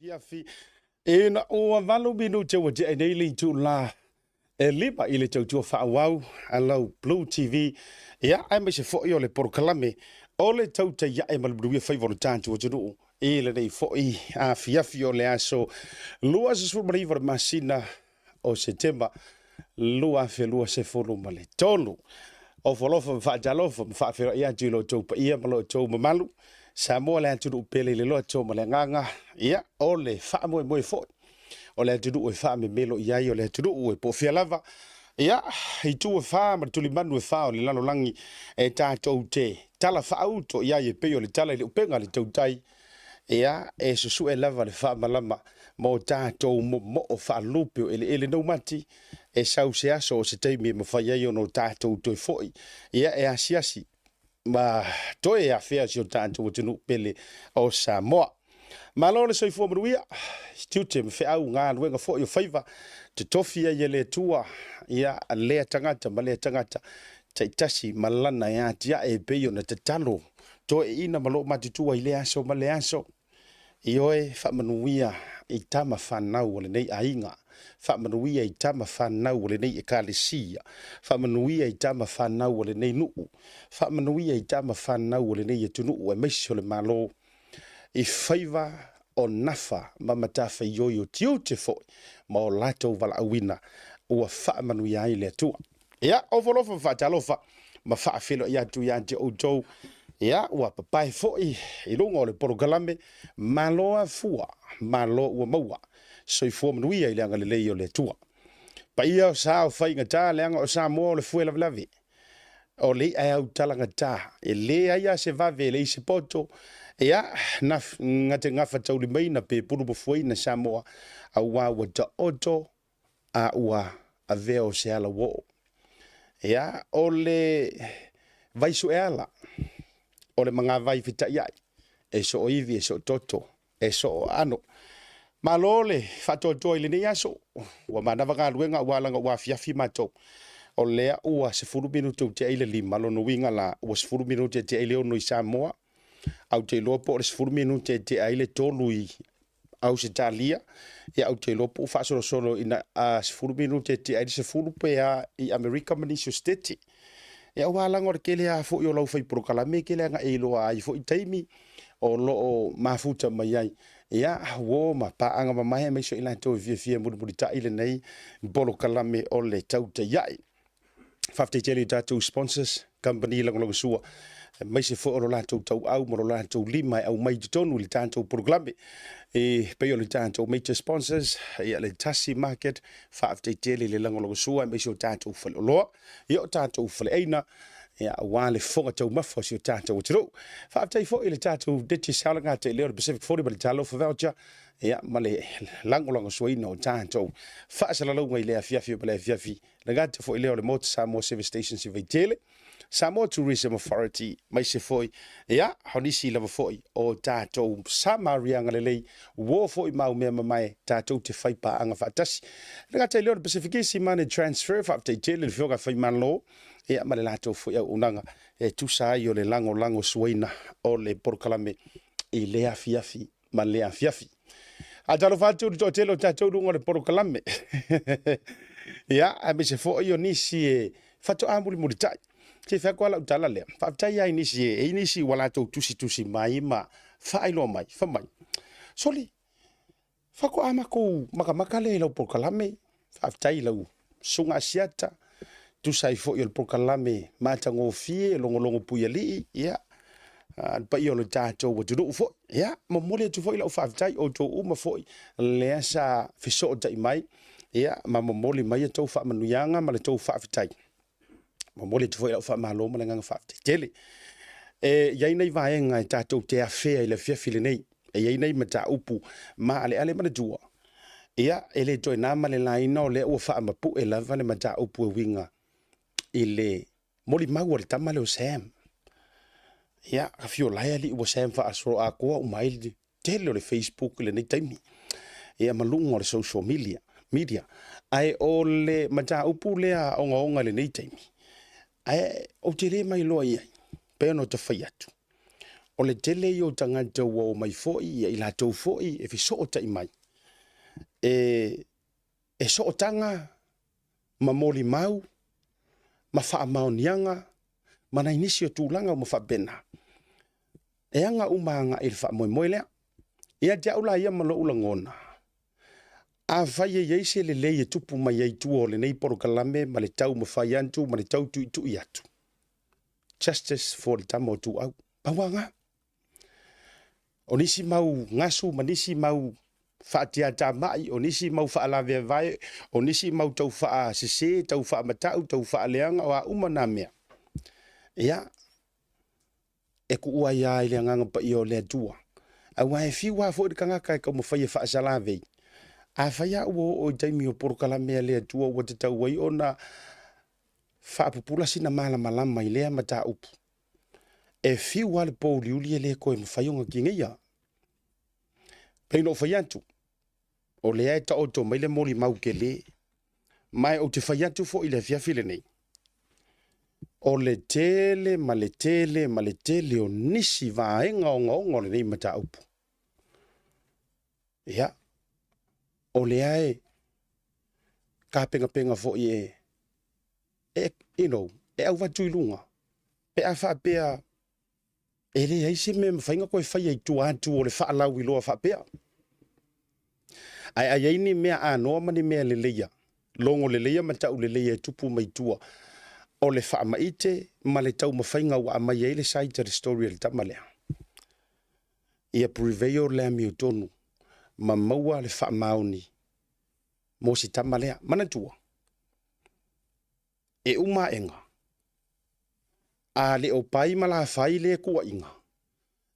Fiafi ina o valu binu te wa je nei tu la e liba ile tu fa wow hello Blue TV ya ai me se fo yo le por kalame o le TAUTAI A'E mal Bluwave favor tanto o junu ile nei fo I a fiafi o le aso lua se sul river masina o setembro lua fe lua se folo male tolu o folofa fa jalofa fa fe ia jilo to pa ia malo to malu Samoa le atu pele le lo to male nganga ia o le fa mo fo o le atu o fa me melo ia o le atu o po fia lava ia I tu fa ma tu li manu fa o le lalo langi e ta to te tala fa auto ia ye pe o le tala le upenga le TAUTAI ia e susu e lava le fa malama mo ta to mo o fa lupe ele no mati e sau se aso se te me fa ia yo no ta to foi ia e asiasi ma toi a fea si o tanto o tunu pele o Samoa. Malole soi fo manuia, stiute me fea au ngā nuenga fo i faiva, te tofia i le tua, ia a lea tangata, ma lea tangata, tai tasi malana ia tia e peio na te talo, to e ina malo matitua I le aso, ma le aso, I oe fa manuia I tama whanau o le nei ainga, fa manuia I tama whanau o le nei e kālesia, fa manuia I tama whanau o le nei nuu, fa manuia I tama whanau o le nei e tunuu e meisi o le malo, I whaiva o nafa ma matafa I oi o tiu te foi, ma o lato wala awina, ua fa manuia I le atua. Ia, ovolofa whaatalofa, ma wha awhelo I atu I ante o tau, ia ua papai foi I lunga o le porokalame maloa fua malo ua maua so I fua manuia I leanga le lei o le tua pa ia o sa o whainga tā leanga o sa moa o le fue lavi o le ai au talanga tā e le aia se vave le isi poto ia ngate ngafa tauli mai na pe puru fuai na sa moa a ua ua ta oto a ua a veo se ala wo ia o le vaisu e ala o le mga vai fita iai, e so o iwi, e so toto, e so o ano. Ma lole, whatoto I le nei aso, ua manawa ngā luenga ualanga ua fiafi mato, o lea ua se furu minuto te eile lima, lono winga la ua se furu minuto te eile ono I Samoa, au te lopo o le se furu minuto te eile tolu I au se talia, e au te lopo u whasoro solo ina se furu minuto te eile se furu pea I Amerika manisio steti, ia ua langa o le kele a fo I o lau fai prokalame kele anga e loa ai fo I taimi o loo mafuta mai ai ia wo ma paanga ma mai me so I lanto via muri ta ile nei bolo kalame o le TAUTAI A'E fafte tele tatu sponsors company lang sua mai se fo o lanto tau au mo lanto lima au mai tonu le tanto prokalame e pe o le tanto major sponsors ia le Tasi Market fafte tele le lang sua mai so tanto fo lo io tanto fo eina ia wale fonga tau mafo si o tātou o tiro. Whaaftai fo I le tātou deti saulanga te leo Pacific 40 ma le talo for voucher. Ia ma le langolanga suaina o tātou. Whaasala launga I lea fiafi o lea fiafi. Le gata fo I leo le mota Samoa Service Station si veitele. Samoa Tourism Authority mai se foi. Ia honisi lava foi o tātou samarianga le lei. Wo foi mau mea mamai tātou te whaipa anga whaatasi. Le gata leo Pacific si mane transfer whaaftai tele le whioga whaimano. Ia ma le lato fo ia unanga e tusa I o le lango suaina o le porokalame I lea fiafi ma lea fiafi. A talo fatu to telo tatou dunga le porokalame. Ia a me se fo I o nisi e fatu amuri muritai. Te whakua la utala lea. Whaftai ai nisi e nisi wala tau tusi mai ma whailo mai, whamai. Soli, whakua amako makamaka le lau porokalame. Whaftai lau sunga siata. Tu sai fo I o prokalame matango fie longo puia li ia pa I o le tātou o tunu fo ia ma mole tu fo I la whaftai o tō uma fo lea sa fiso o tai mai ia ma mole mai tau wha manuianga ma le tau whaftai ma mole tu fo I la whamalo ma le nganga whaftai tele iai nei vaenga I tātou te awhea I le fiafile nei iai nei ma tā upu ma ale mana tua ia ele toi nā ma le laina o le ua wha mapu e lava le ma tā upu e winga ile moli mau le tama le o Sam. Ia, ka fio lai ali ua Sam fa asro a koa umaili tele o le Facebook le nei taimi. Ia malunga o le social media. Ai o le mata upu lea onga le nei taimi. Ai o te re mai loa iai. Pea no te whai atu. o le tele i o tangata ua o mai fo'i ia i lātou fo'i e fi so o tai mai. E so o tanga ma moli mau, ma wha maonianga, ma na inisi o tūlanga o ma wha bena. E anga umanga i le wha moe moe lea. Ia te aula ia malo ula ngona. A vai e yeise le lei e tupu mai ei tua o le nei porokalame ma le tau ma whai antu ma le tau tu i tu i atu. Justice for le tamo tu au. Pawanga. O nisi mau ngasu ma nisi mau whaatia tā mai, o nisi mau whaalawe vai, o nisi mau tau whaa sese, tau whaa matau, tau whaa leanga o a umana mea. Ia, e ku ua ia i le anganga pa i o le atua. A wai fiwa fo i kangaka e ka mo whaia whaa salawei. A whaia ua o taimi o porokala mea le atua ua te tau wai o na whaa pupula sina mala malama i lea mata upu. E fiwa le po liuli e le koe mo whaionga ki ngia. Peino o whaiantu. O lea e ta oto mai le mori mau ke le. Mai o te whaiantu fo i le fiafile nei. O le tele, ma le tele, ma le tele o nisi vaenga o ngaonga o le nei mata upu. Ia. O lea e ka penga penga fo i e au watu i lunga. Pe a wha pea e le eise me mwhainga koe whai ai tu atu o le wha alau i loa wha pea. Ai ai ni mea anoa mani mea le leia. Longo le leia matau le leia e tupu mai tua. O le wha maite ma le tau mawhainga wa mai e le saita le story le tamalea. Ia prevail Lambie o tonu. Ma maua le wha mauni. Mo si tamalea. Mana tua. E uma enga. A le o pai mala fai le kua inga.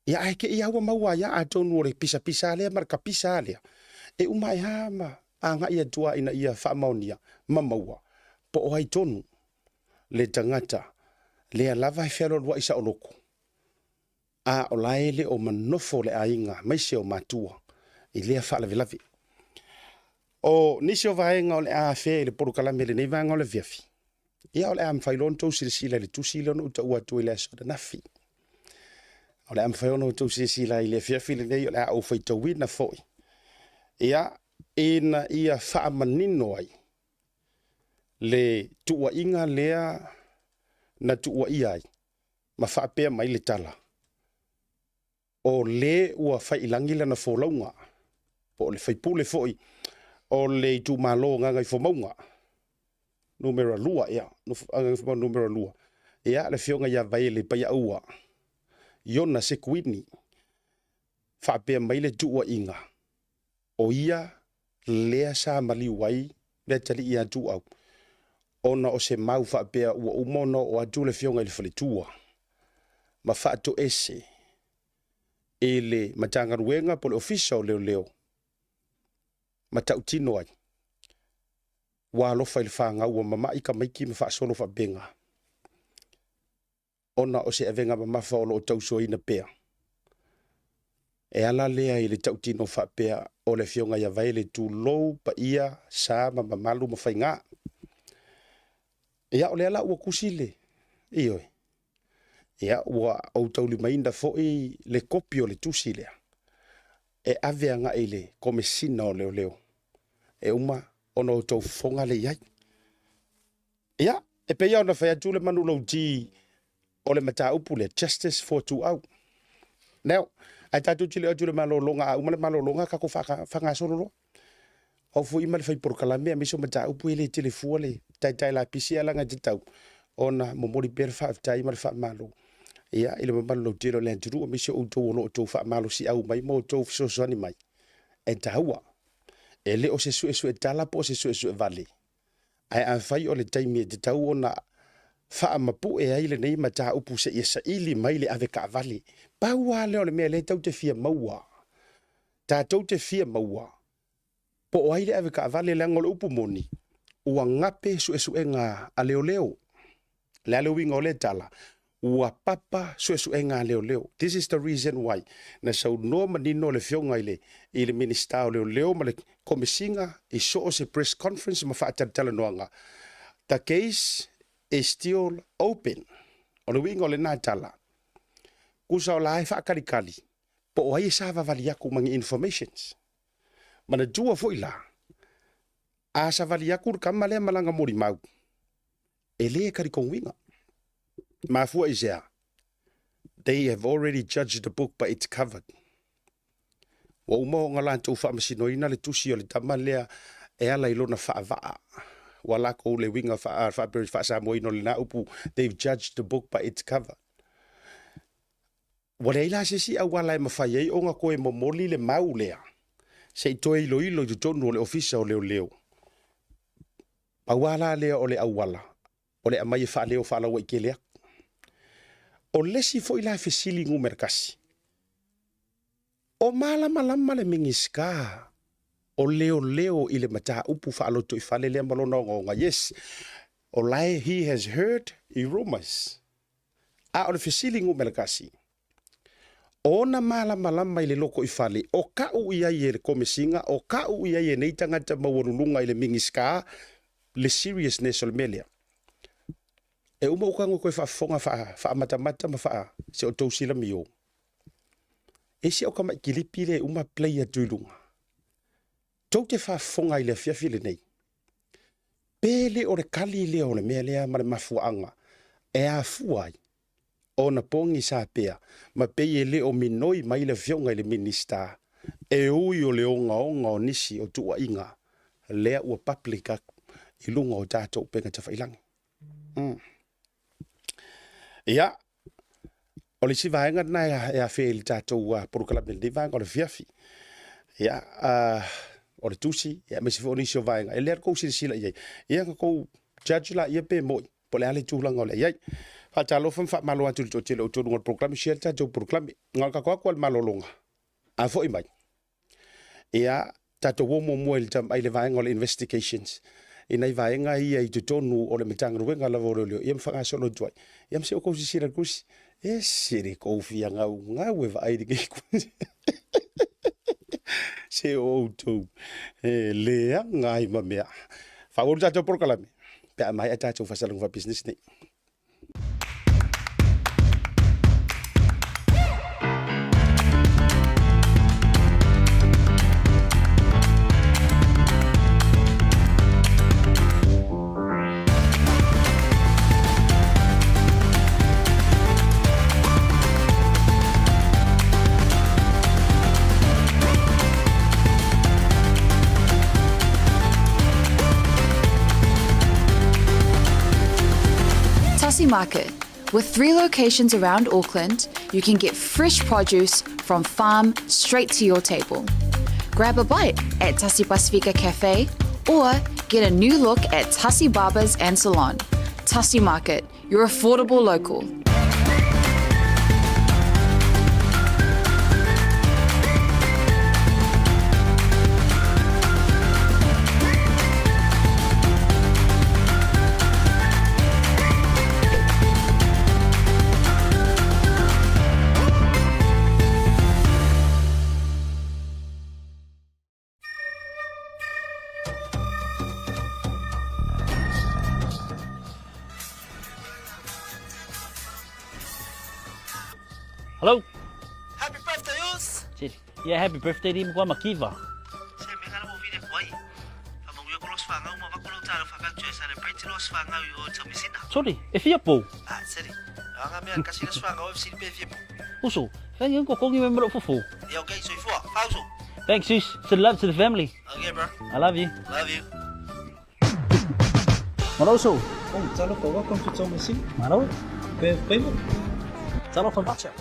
Ia aike ia ua maua ia a tonu o le pisa pisa lea marka pisa lea. E uma e hama. A nga ia tua ina ia wha maunia. Ma maua. Po o hai tonu. Le tangata. Le lava e whiaro lua isa o loko. A o laele o manofo le ainga. Maise o matua. I lea wha lavi lavi. O nisi o vaenga o le a whea le porokalame le neivanga o le viafi. Ia o le am whailon tau sila le tusila no uta ua tui le asoda nafi. O le am whailon o tau sila i le viafi le nei o le a o whaitau wina foi. Ia ina ia wha manino ai. Le tua inga lea na tua iai. Ma wha pea mai le tala. O le ua whailangila na wholaunga. Po le whaipule foi. O le tu malo nganga i whomaunga. Numero lua, ia. Numero lua. Ia, le fionga ia vai le paya ua. Iona se kuini. Whapea mai le tua inga. O ia, lea sa mali wai, le tali ia tu au. Ona o se mau whapea ua umono o atu le fionga i le whale tua. Ma whaato ese. E le matangaruenga po le official leo leo. Ma tautino ai. Wa lofa il whanga ua mamai ka maiki ma wha solo wha benga. Ona o se avenga ma mawha o lo tauso ina pea. E ala lea i le tautino wha pea o le fionga ia vai le tu lou pa ia sa ma mamalu ma whainga. Ia o le ala ua kusile. Ioi. Ia ua au tauli mainda fo i le kopi o le tusilea. E aveanga i le komesina o leo leo. E uma ono tau fonga le iai. Ia, e pe iau na whai atu le manu lau ti o le mata upu le justice for tu au. Nau, ai tatu chile atu le malo longa a umale malo longa kako whanga solo lo. O fu ima le whai porokalame a miso mata upu ele tele fua le tai la pisi alanga jitau. Ona momori pere whaaftai ima le wha malo. Ia, ile mamalo lau tiro le anturu o miso utou ono o tau wha malo si au mai mo tau fisosani mai. E taua. E le o se sue sue tala po se sue sue vale. Ai a fai o le taimi e te tau o na wha mapu e aile nei mata upu se ia sa ili mai le ave ka vale. Paua leo le mea le tau te fia maua. Ta tau te fia maua. Po o aile ave ka vale le angole upu moni. Ua ngape sue sue nga a leo leo. Le ale winga o le tala. Ua papa sue sue nga leo leo. This is the reason why. Na sau no manino le fionga ile minister o leo leo ma le komisinga i so o se press conference ma whaatatala noanga. The case is still open. O le winga o le nā tala. kusa o lai whakalikali. Po o ai sa vavali aku mangi informations. Mana jua fo ila. A sa vali aku kama lea malanga mori mau. E lea kari kongwinga. Mafua isea. They have already judged the book by its cover. Wa umo ngalanto fa masinoina le tusi o le tama lea e ala ilona whaavaa. Wala ko le winga fa samoino le na upu. They've judged the book by its cover. Wale ila sisi a wala e mawhai o nga koe momoli le mau lea. Se toi ilo ilo tu tonu o le ofisa o leo leo. Pawala lea o le awala. O le amai wha leo wha lawa ike lea. O lesi fo ila fesili ngu merkasi. O malama le mingiska. O leo leo ile mata upu wha aloto i whale lea malona o ngonga. Yes. O lai he has heard i rumors. A o le fesili ngu merkasi. Ona malama ile loko i whale. O ka u ia i le komisinga. O ka u ia i nei tangata mawarulunga ile mingiska. Le seriousness o le melea. E uma ukango koe whaafonga wha matamata ma wha se o tausila mi o. E si au kama ikilipi le uma playa tuilunga. Tau te whaafonga i le fiafile nei. Pele o le kali lea o le mea lea ma le mafuanga. E a fuai. O na pongi sa pea. Ma peye le o minoi mai le fionga i le minista. E ui o le onga o nisi o tua inga. Lea ua paplika i lunga o tātou penga ta whailangi. Ia, o le si vaenga na e a wheel tātou porukalame le vaenga o le fiafi. Ia, o le tusi, ia me si fo nisi o vaenga. E lea kou sila iai. Ia ka kou judge la ia pe moi. Po le ale tūlanga o le iai. Whatalo wham wha malo atu to tele o tōru ngal proklame, si el tātou proklame. Ngal ka kua le malolonga. A fo i mai. Ia, tātou womo mua il tam ai le vaenga o le investigations. Ina i vaenga ia i te tonu o le metanga ruenga la vorolio. Ia mwhanga solo tuai. Ia mse o kousi sira kusi. E sere koufi a ngau. Ngau e vai de kusi. Se o tau. E lea ngai ma mea. Whaoru tātou porkalame. Pea mai a tātou whasalangu wa business nei. Tasi Market. With 3 locations around Auckland, you can get fresh produce from farm straight to your table. Grab a bite at Tasi Pacifica Cafe or get a new look at Tasi Barbers and Salon. Tasi Market, your affordable local. Hello? Happy birthday, Us! Yeah, happy birthday din ko makiva. Saya mengal mo video ko ay. Among yo cross fanga mo makulong talo fakal choy celebrate cross fanga yo sa misina. Sorry, if you po. Sorry. Ang amin kasi cross fanga of sin befi po. Uso, kan yung kokong yung member of fufu. Yeah, okay, so ifo. Pauso. Thanks, sis. Send love to the family. Okay, bro. I love you. Love you. Maroso. Oh, talo ko welcome to Thomasin. Maro. Be mo. Talo from Bacha.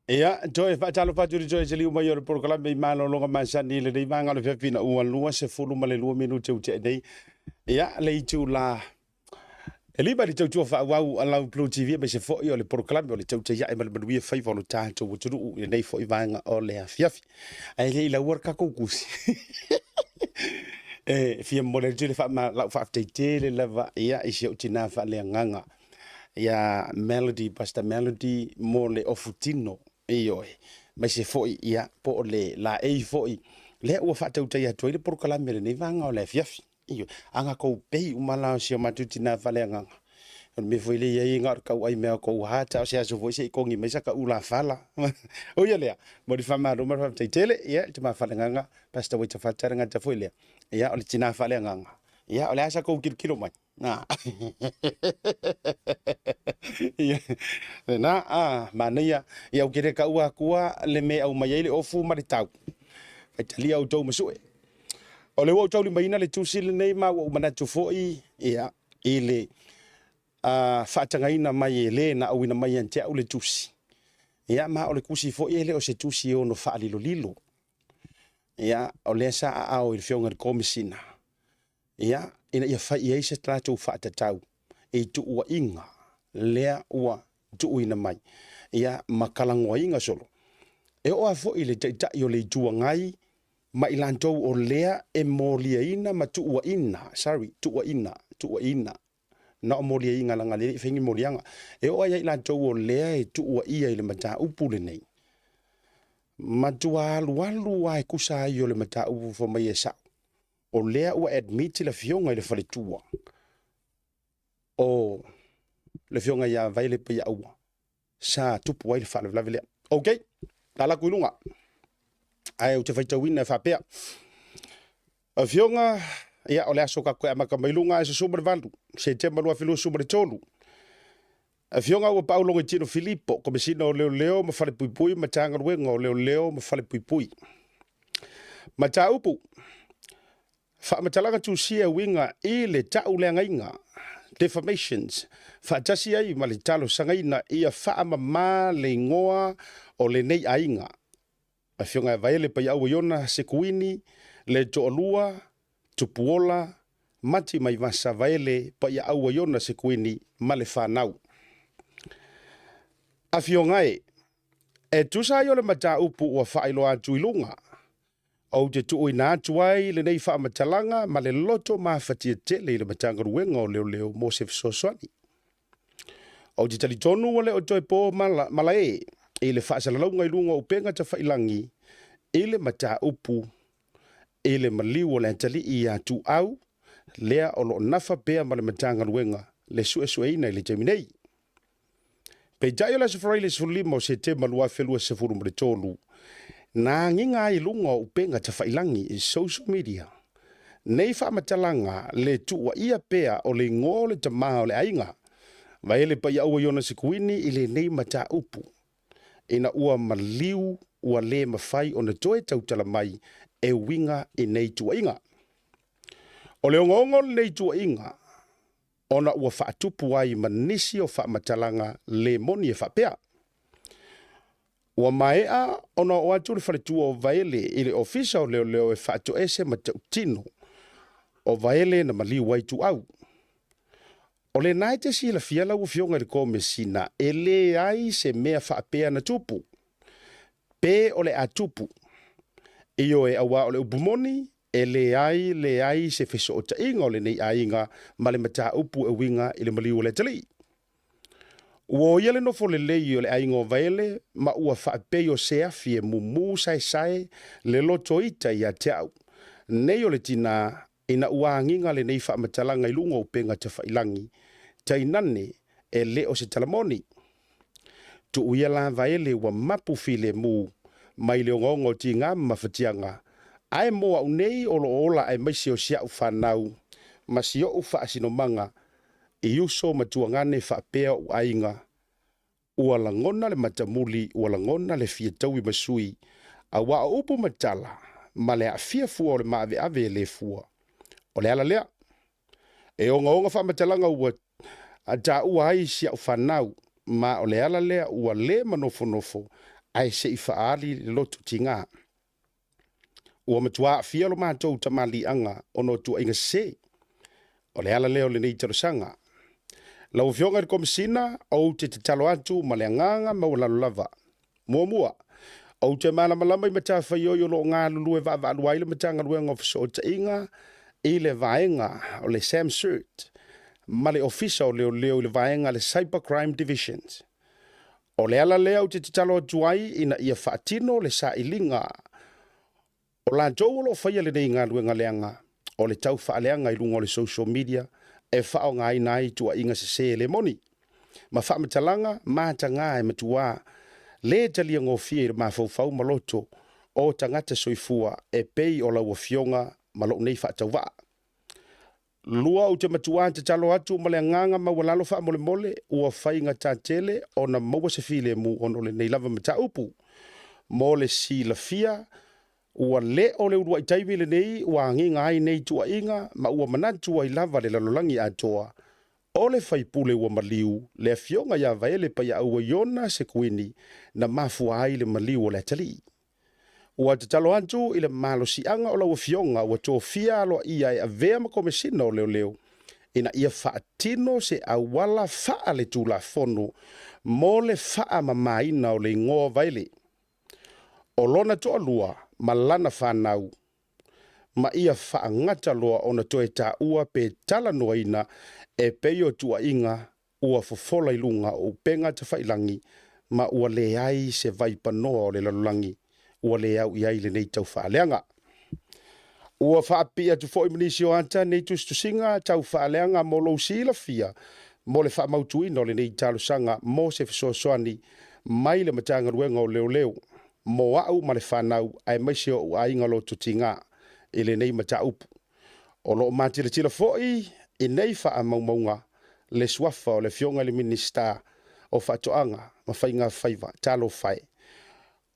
Ia, joe whaatalo whaaturi joe se liu mai o le porkalame i mana o longa mansani le rei vanga le whiawhina ua lua se fulu ma le lua minu te ute nei. Ia, le i tū la e li bari tau tua whaawau a lau Blue TV mai se fōi o le porkalame o le tau te ia e male manuia whaiva o le tātou o turu i nei fōi vanga o le a whiawhi. Ai le i la uar kako kusi. fia mole tele fa ma la fa tele lava ia isi o tina fa le nganga ia melody pasta melody mole ofutino io ma se foi ia po le la foi le o fa tautai atu ile por kala mele ne vanga o le fiafi io anga ko pei umala si ma tutina fa le nganga me foi le ia ngar ka ai me ko ha ta se so foi se ko ngi me sa ka ula fala o ia le mo di fa ma ro ma fa tele ia te ma fa le nganga pasta we te fa tanga te foi le ia o le tina fa le nganga ia o le asa ko kilo mai na ia na mania ia o kere ka ua kua le me au mai le ofu mari tau ai tali au tau masue o le wo tau li mai na le tusil nei ma o mana tu foi ia ile fa tangaina mai le na au ina mai ante au le tusi ia ma o le kusi foi ele o se tusi o no fa lilo lilo ia o le sa au il fionga komisina ia ina ia fa ia se trato fa tatau e tu ua inga lea ua tu ina mai ia makalango inga solo e o afo ile ta yo le tu ngai ma ilanto o lea e molia ina ma tu ua ina sorry tu ua ina na molia inga langa le fengi molianga e o ia ilanto o lea e tu ua ia ile mata upule nei ma tu alu ai kusa yo le mata upu fo mai esa o lea ua admit la fionga ile fale tua o le fionga ya vaile pe ya ua sa tupu ai le fale vlavele okay la kuilunga ai o te faita wina fa pea a fionga ya o le aso ka ko amaka mailunga se super vandu se te malua filo super tolu a fionga o Paulo ngitino Filippo come sino leo ma fale pui ma tanga wenga o leo ma fale pui ma ta upu fa matalaga tu sia winga ile tau le ngainga defamations fa tasi ai mali talo sangaina ia fa ma le ngoa o le nei ainga a fionga vaile pa au yona se kuini le tolua tupuola mati mai vasa vaile pa au yona se kuini male fa nau a fionga e tu sa yo le mata upu o fa ilo atu ilunga o te tu ina tuai le nei fa matalanga ma le loto ma fatia tele le matanga ruenga o leo mo se soswani o te tali tonu ole o toi po mala e le fa sala longa ilunga o penga ta failangi ele mata upu ele maliu o le tali I atu au lea o lo nafa pea ma le matanga ruenga le suesueina le terminei pe jayo la sefraile sulimo se te malua felua se furu mre tolu na nginga ilunga upenga ta failangi I social media nei fa matalanga le tua ia pea o le ngole ta maha o le ainga vaele pa ia ua yona sikuini ile nei mata upu ina ua maliu ua le mafai o na toe tautala mai e winga I nei tua inga o le ongongo nei tua inga ona ua faatupu ai manisi o fa matalanga le moni e fa pea ua maea ona o atu le faletua o vaele ile ofisa o leo e faatu ese matautino o vaele na maliu ai tu au o le nai te si la fiala ua fionga le komesina ele ai se mea faapea na tupu pe o le atupu iyo e awa o le upumoni le ai se feso o tainga o le nei ainga ma le mata upu e winga ile maliu le tali ua ia le nofo lelei o le ainga o vaele ma ua faapei o se afi e mumu sae le loto ita ia te au nei o le tina ina ua anginga le nei faamatalaga I lunga o penga te failangi tainane e le o se talamoni tu uia la vaele ua mapu file mu mai le ongongo ti ngā mawhatianga ai moa unei o lo ola ai maisi o sia u whanau ma si o u whaasinomanga I uso matuangane whaapea u ainga ua langona le matamuli ua langona le fiataui masui a wa upu matala ma le a fia fua o le maave ave le fua o le ala lea e onga whamatalanga ua a ta ua ai sia u whanau ma o le ala lea ua le manofo ai se I whaali le lotu tinga ua matua a fia lo mātou tamali anga ono tua inga se o le ala leo le nei tarosanga lau fionga komisina o te talo atu ma le nganga ma wala lava mua o te mana malama I mata whaioio lo ngā lulue va aluaile matanga ruenga o fiso o ta inga i le vaenga o le Sam Cert, ma le ofisa o leo le vaenga le Cybercrime Divisions. O le ala lea o te talo tuai ina ia whaatino le sa ilinga. O la jou lo whaia le nei ngā luenga leanga, o le tau whaaleanga i lunga o le social media, e whao ngai nai tua inga se le moni. Ma whaamatalanga, mātanga e matua, le talia ngofie ma fau maloto, o tangata soifua e pei o lau fionga malo nei whaatau waa. Lua o te matua te talo atu ma le nganga ma walalo wha mole ua whainga tā tele o na maua se file mu ono le nei lava mata upu. Mo le si la fia, ua le o le urua i taiwi le nei, ua nginga ai nei tua inga, ma ua manatua i lava le lalolangi atoa. O le whaipule ua maliu, le fionga ia vaele pa ia aua iona se kuini, na mafua ai le maliu o le tali. Ua te talo antu i le malo si anga o lau fionga, ua tō fia aloa ia e a vea ma komesina o leo. Ina ia whaatino se awala wha le tūla fono, mo le wha ma maina o le ngoa vaile. O lona toa lua, ma lana whanau, ma ia wha ngata loa o na toe tā ua pe tala noa ina, e peio tua inga, ua fofola ilunga o penga te whailangi, ma ua le ai se vaipa noa o le lalulangi. Ua le au iai le nei tau whaaleanga. Ua whaapia tu fo imanisio anta nei tu singa tau whaaleanga mo lo sila fia, mo le whaamautuina o le nei talo sanga mo se fisoasoani mai le matanga ruenga o leo, mo au ma le whanau ai maisio o ainga lo tutinga i le nei mata upu. O lo matila tila foi i nei whaamaumaunga le swafa o le fionga le minista o whatoanga ma whainga whaiva talo whai.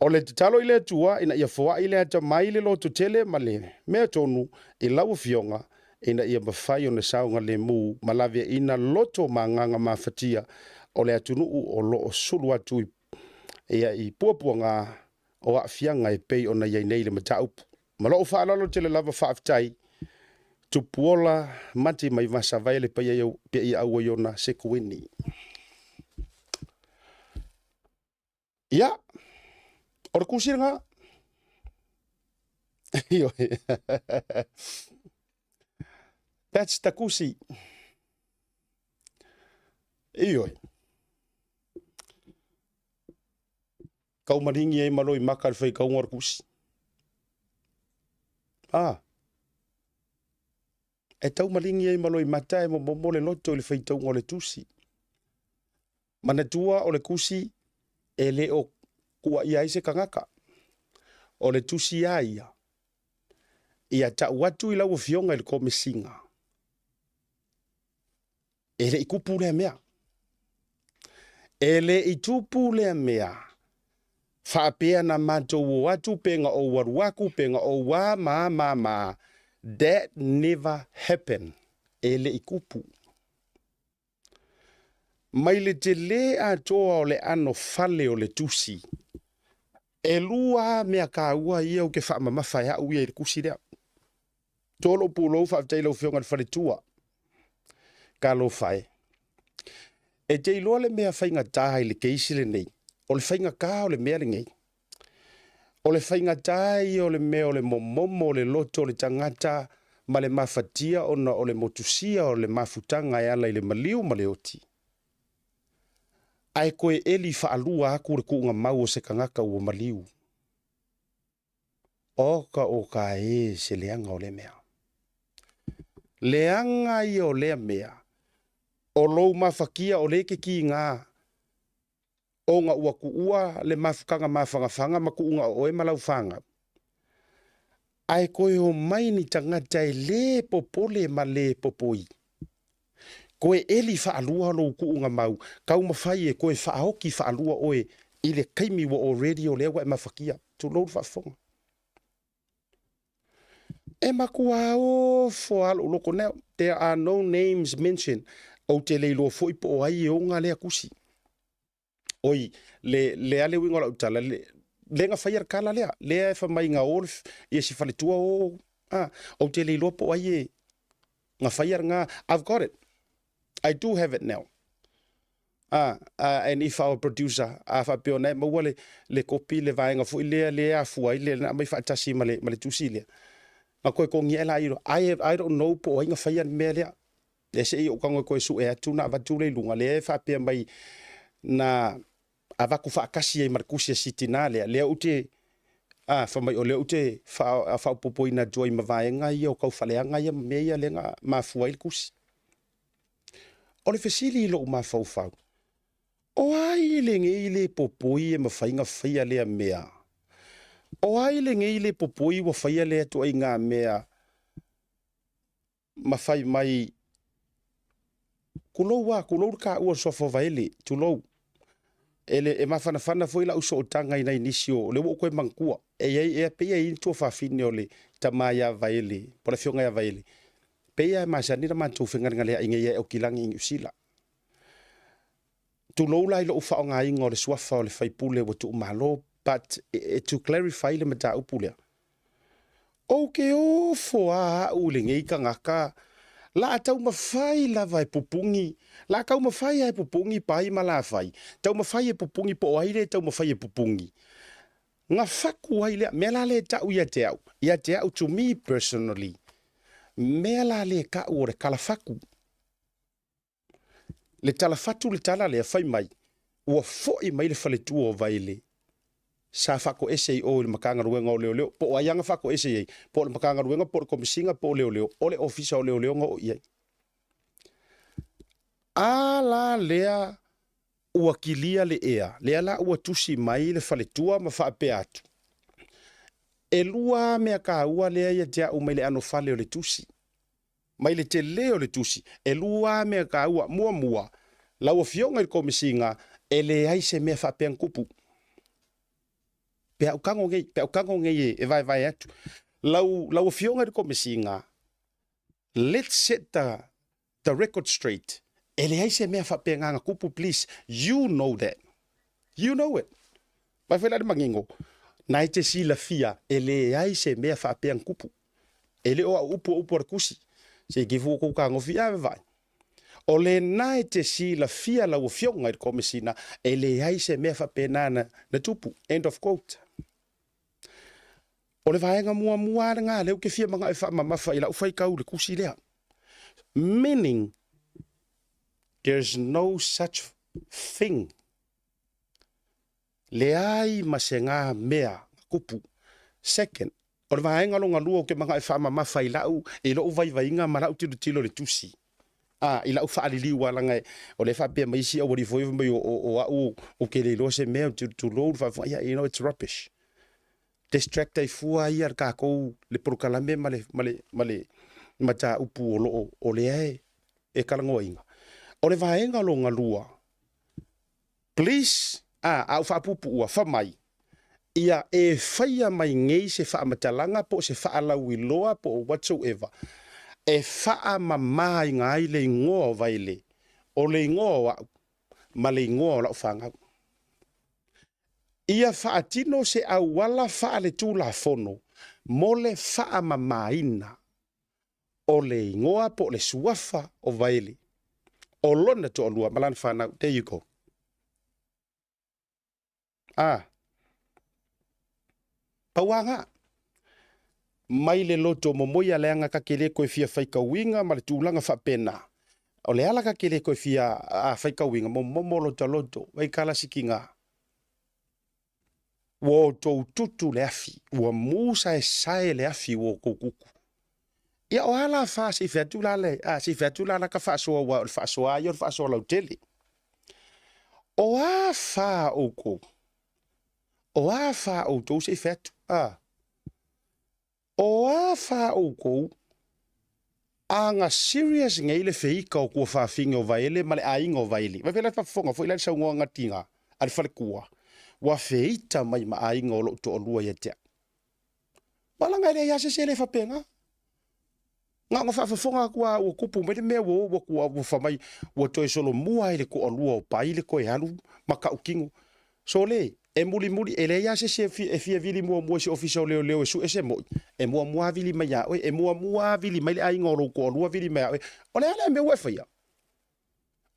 O le talo i le tua ina ia foa i le ata mai le loto tele ma le mea tonu i lau fionga ina ia mawhai o na saunga le mu malavia ina loto manganga mawhatia o le atunuu o lo o sulu atu ia i puapuanga o a fianga e pei o na iai nei le mataupu. Ma lo o whaalalo tele lava whaaftai tupuola mati mai vasa vai le pei ia aua iona se kuini. Ia. Ora kusir nga. That's the kusi. Ioi. Kau maringi e maloi makar fai kau ngor kusi. E tau maringi e maloi mata e mo le loto le fai tau ngole tusi. Mana tua o le kusi e le o kua ia ise kangaka. O le tusi aia. Ia ta watu i lau fionga il kome singa. E le ikupu le mea. E le itupu le mea. Whaapea na mato o watu penga o waruaku penga o wa ma. That never happened. E le ikupu. Mai le te le atoa o le ano fale o le tusi. E lua mea ka ua ia o ke wha mamawhai a uia i le kusi rea. Tolo pulo whaaftai lau whionga le whare tua. Ka lo whai. E te iloa le mea whainga tāi le keisi le nei. O le whainga kā o le mea le ngei. O le whainga tāi o le mea o le momomo o le loto o le tangata ma le mawhatia ona o le motusia o le mafutanga e ala i le maliu ma le oti. Ai koe eli whaalua aku re kuunga mau o se kangaka ua maliu. Oka e se leanga o le mea. Leanga i o lea mea. O lou mawhakia o leke ki ngā. O ngā ua kuua le mafukanga mawhangawhanga ma kuunga o e malau whanga. Ai koe o maini tangata e le popole ma le popoi. Koe eli whaalua lo kuunga mau. Kau mawhai e koe whaahoki whaalua oe i le kaimi wa o radio lewa e mawhakia. Tu lou whaafonga. E makua o foalo loko neo. There are no names mentioned. O te leilo foi po o ai e o ngā lea kusi. Oi, le ale wingo la utala. Le nga whaiar kala lea. Lea e whamai ngā olf. I e si whaletua o. O te leilo po ai e. Ngā whaiar ngā. I've got it. I do have it now. And if our producer, whapeo nei, maua le kopi, le vaenga fui lea, lea fuai, lea na mai whaatasi ma le tusi lea. Ma koe ko ngia la iro. I don't know po inga whaia mea lea. Le se i o kango koe su e atu na watu le lunga. Le e whapea mai na avaku whaakasi e markusia siti nā lea. Lea ute, whamai o lea ute whaupopo ina joy mawaenga ia o kau whaleanga ia mea ia lenga mafua il kusi. O le fesili ilo mafau. O ai le ngeile popoi e mawhainga whaia lea mea. O ai le ngeile popoi wa whaia lea tu ai ngā mea mawhai mai kulou ka ua sofa vaele tulou ele e mawhanawhana foi la uso o tanga ina inisio le wo koe mangkua e peia i tua whawhine o le tamaya vaele pora fionga ya vaele peia e masanira mantou whengaringa lea inga ia o kilangi ingi usila tulou la ilo ufa o ngā inga o le suafa o le whaipule wa tu umalo but to clarify le mata upulea okay o foa u le ngei ka ngaka la tau mawhai lava e pupungi. La kau mawhai e pupungi pai ma la whai. Tau mawhai e pupungi po aire, tau mawhai e pupungi. Ngā whaku ai lea, mea la le tau ia te au. Ia te au to me personally. Mea la le ka ore kala whaku. Le tala whatu le tala lea whai mai. Ua foi mai le whale tua o vaile. Sa whako ese o le makanga ruenga o leo leo. Po o aianga whako ese ei. Po le makanga ruenga, po le komisinga, po leo leo. O le ofisa o leo leo nga o iai. A la lea ua kilia le ea. Lea la ua tusi mai le whale tua ma whape atu. E lua mea ka ua lea ia tea umai le ano whale o le tusi. Mai le te leo le tusi. E lua mea ka ua mua. La ua fionga i komisinga e le aise mea whape an kupu. Pe au kango ngei e vai atu. Lau fionga riko mesinga. Let's set the record straight. Ele aise mea whape nganga kupu, please. You know that. You know it. Mai whela de mangingo. Nai te sila fia. Ele aise mea whape ang kupu. Ele oa upo rakusi. Se kifu ko kango fia vai. O le nai te sila fia lau fionga riko mesina. Ele aise mea whape nana na tupu. End of quote. O le vaenga mua ngā leo ke fia manga e wha ila ufai kau le kusi lea. Meaning, there's no such thing. Le ai ma se ngā mea kupu. Second, o le vaenga longa lua o ke manga e wha ila u e lo uvai vainga ma lau tilo le tusi. Ila ufa alili walanga o le whapea maisi o wari foiwa mai o ke le lo se mea to load yeah, you know, it's rubbish. Distract ai fua ia ka ko le prokalame male mata upu o le e kalango inga. O le vaenga longa lua. Please, au fa pupu ua fa mai. Ia e faia mai ngei se fa matalanga po se fa ala wiloa po whatsoever. E fa mama ngai le ngo vaile. O le ngo ma le ngo la fanga. Ia whaatino se au wala wha le tūla fono, mo le wha mamaina, o le ingoa po le suafa o vaile. O lona to olua, malana whanau, there you go. Pauanga. Mai le loto momoia leanga ka kele koe fia whaika winga, ma le tūlanga whapena. O le ala ka kele koe fia whaika winga, momo loto, wai kala siki ngā. Wo tau tutu le afi, ua musa e sae le afi wo kukuku. Ia o ala wha si whetu la le, si whetu la ka whaasoa wa, whaasoa ai o whaasoa lau tele. O a wha o ko. O a wha o tau si whetu, O a wha o ko, a ngā serious ngai le whika o kua whawhinga o vaele, ma le ainga o vaele. Vai whela whawhonga, fo ilai sa ungoa ngatinga, ali whale kua. Wa feita mai ma ainga o lo to lua ia tea. Wala ngai le yase se le whapenga. Ngā whawhonga kua o kupu me le mea wo kua whamai wa toi solo mua ele ko lua o pai le koe halu maka ukingo. So le, e muli ele yase se e fia vili mua se ofisa o leo e su ese moi. E mua vili mai a oe, e mua vili mai le ainga o lo ko lua vili mai a oe. O le ale me wefaya.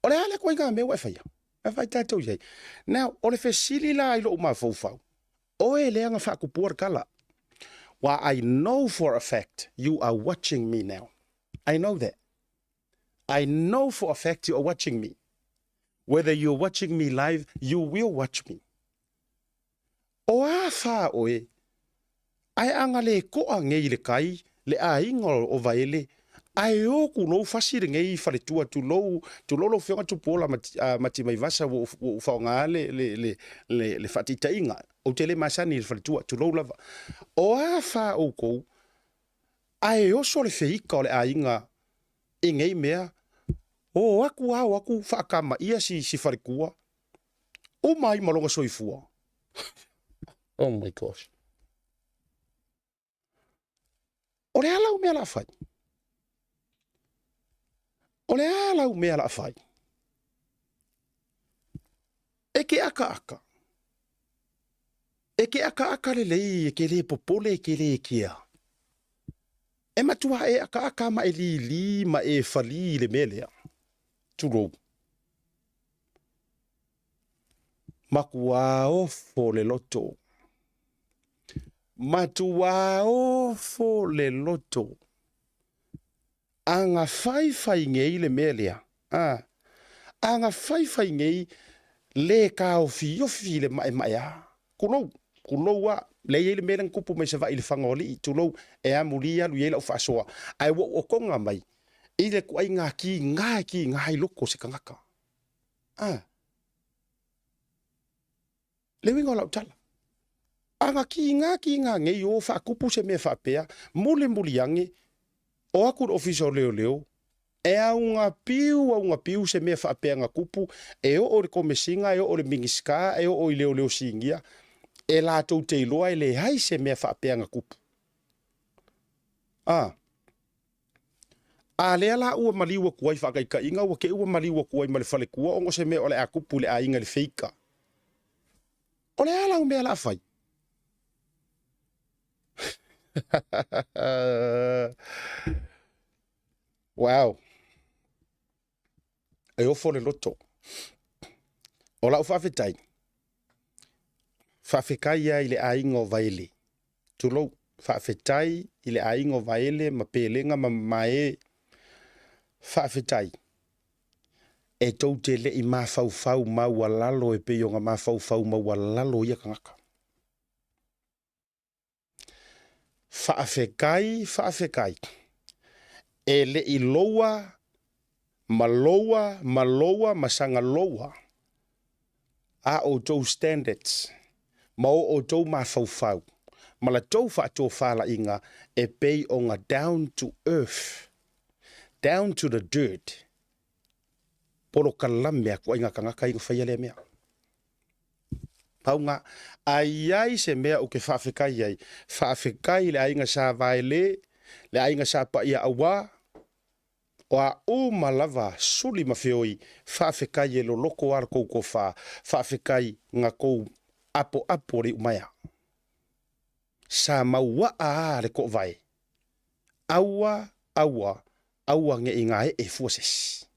O le ale koe ngā me wefaya. Vai tatou iai. Now, o le fesili la ilo uma faufau. O e leanga whakupua kala. Well, I know for a fact you are watching me now. I know that. I know for a fact you are watching me. Whether you're watching me live, you will watch me. O a wha oe, ai anga le koa ngei le kai, le a inga o vaele, ai o kuno fasire ngei fale tua tu lolo whionga tu pola mati mai vasa wo whaonga le whatita inga, o te le masani le fale tua tu lolo lava. O a wha o kou, ai o so le whiika o le a inga, ingei mea, o aku whaakama ia si whare kua, o mai malonga soifua. Oh my gosh. O le alau mea la whai. O le alau mea la whai. Eke aka. Eke aka le lei, eke le popole, eke le kia. E matua e aka ma e li ma e whali le melea. Turo. Makua ofo le loto. Matua ofo le loto. Anga whai ngei le melea. Anga whai ngei le ka ofi le mai a. Kunou wa le ye le melang kupu mai se va ile fangoli tulo e amulia lu ye la fasoa. Ai wo o konga mai. Ile ku ai ngaki ngai loko se kangaka. Le wingo la utala. Anga ki nga nge yo fa kupu se me fa pea mule yange o aku official leo e a unga piu se me fa pea nga kupu e o le komesinga e o le mingiska e o leo singia e la tau te loa e le hai se me fa pea nga kupu a le ala ua maliwa kuai fa kai inga wa ke ua maliwa kuai male fale kua ongo se me o le a kupu le a inga le feika o le ala me ala fai. Wow. E ofo le loto. O la ufafetai. Fafekai ia ile aingo vaile. Tulo fafetai ile aingo vaile ma pelenga ma mae. Fafetai. E tau te le i ma fau ma walalo e peyonga ma fau ma walalo ia kangaka. Fa'afekai. E le i loa, maloa, masanga loa. A o tau standards. Ma o tau ma fau. Ma la tau fa'ato fa'ala inga e pei onga down to earth. Down to the dirt. Poro kalamea ko inga kangaka inga whaiale mea. Paunga, ai se mea o ke whaafekai ai. Whaafekai le ainga sa vaele, le ainga sa pa ia awa, o a o malava suli mawhioi, whaafekai e lo loko ar kou ko wha, whaafekai ngā kou apo re umaya. Sa maua a le ko vai. Aua nge inga e fuases.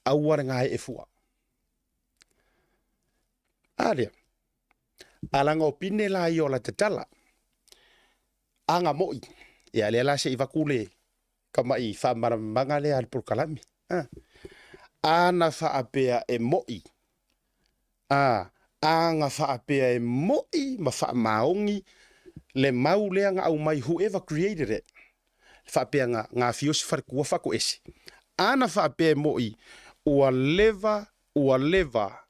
Aua nga e fua. Alia. Alanga o pine la i o la tatala. Anga moi. E alea la se iwakule. Kama i whamaramanga le al purkalami. Ana whaapea e moi. Anga whaapea e moi. Ma whaamaongi. Le mau lea nga au mai. Whoever created it. Whaapea ngā fiosi wharikua whako esi. Ana whaapea e moi. Ua leva.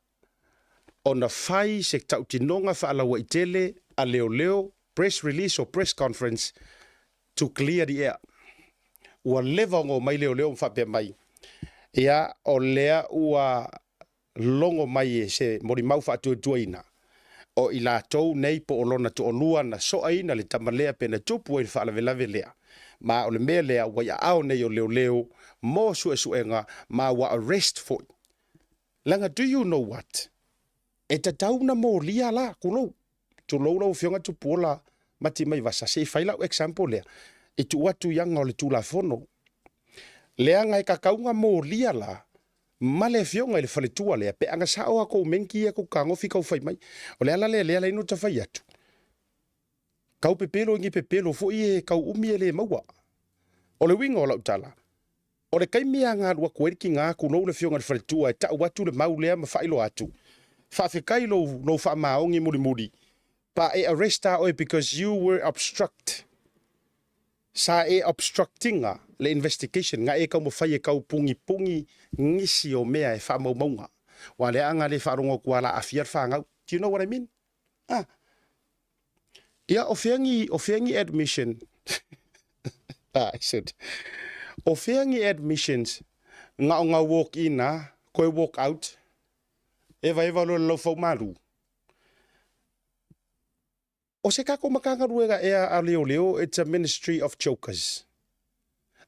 Ona fai se tautinonga whaalawa i tele a leo press release or press conference to clear the air. Ua leva ngo mai leo mwhapea mai. Ia o lea ua longo mai e se mori mau whaatua ina. O i la tau nei po olona to olua na soa ina le tamalea pena tupu e whaalawelave lea. Ma o le mea lea wa ia ao nei o leo mo suenga ma wa arrest for. Langa, do you know what? E ta tauna mo lia la kulo tu lo fionga tu pola mati mai vasa se faila example lea e tu watu yanga le tu la fono lea ngai ka kaunga mo lia la male fionga le fale tua lea pe anga sa o ko menki ko kango fika fai mai o lea la ino ta fai atu Kau pepelo ngi pepelo fo ie kau umi ele maua. O le winga o lau tala. O le kaimia ngā rua kueriki ngā kunou le fionga le whaletua e tau watu le maulea ma whailo atu. Whawhikai lo wha maongi muri muri. Pa e arresta oe because you were obstruct. Sa e obstructinga le investigation nga e kau mo whai e kau pungi pungi ngisi o mea e wha maunga. Wa le anga le wharongo kuala a fiar whangau. Do you know what I mean? Ah. Ia o whiangi admission. I said. O whiangi admissions nga walk in na koe walk out. Eva lo fau malu. O se kako makangaruega ea a leo, it's a ministry of jokers.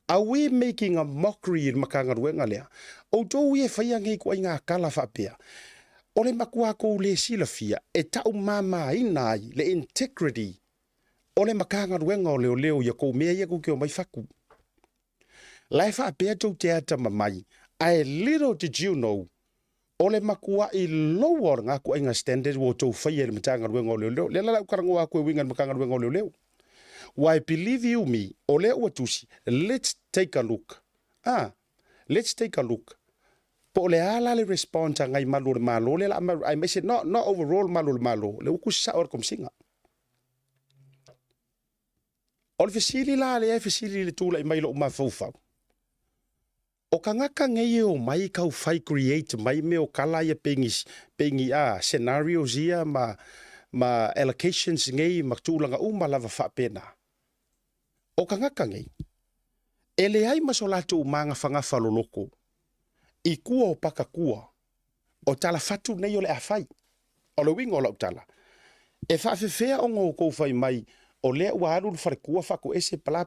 Are we making a mockery in makangaruega lea? O tō e whaiangi kua inga kala whapea. O le makua ko le silafia, e tau mama inai, le integrity. O le makangaruega o leo, ia kou mea ia kukeo mai whaku. Lai whapea tau te ata mamai, I little did you know, o le makua I lower ngā kua inga standard wo tau whaia le makangaruega o leo. Le la ukarango a koe winga le makangaruega o leo. Why believe you me, o leo watusi, let's take a look. Let's take a look. Po le ala le response ngai malo le malo, le la I may say not overall malo le malo, le uku sa or kom singa. O le fesili la le fesili le tula I mai lo ma fofau. O ka ngaka ngei o mai kau fai create mai me o kala ia pengi scenarios ia ma allocations ngei ma tūlanga uma lava whapena. O ka ngaka ngei. E le ai masolatu umanga whangafa loloko. I kua o paka kua. O tala fatu nei o le awhai. O le winga o lau tala. E whawhewhea o ngō kou whai mai. O le ua aru le whare kua whako ese pla.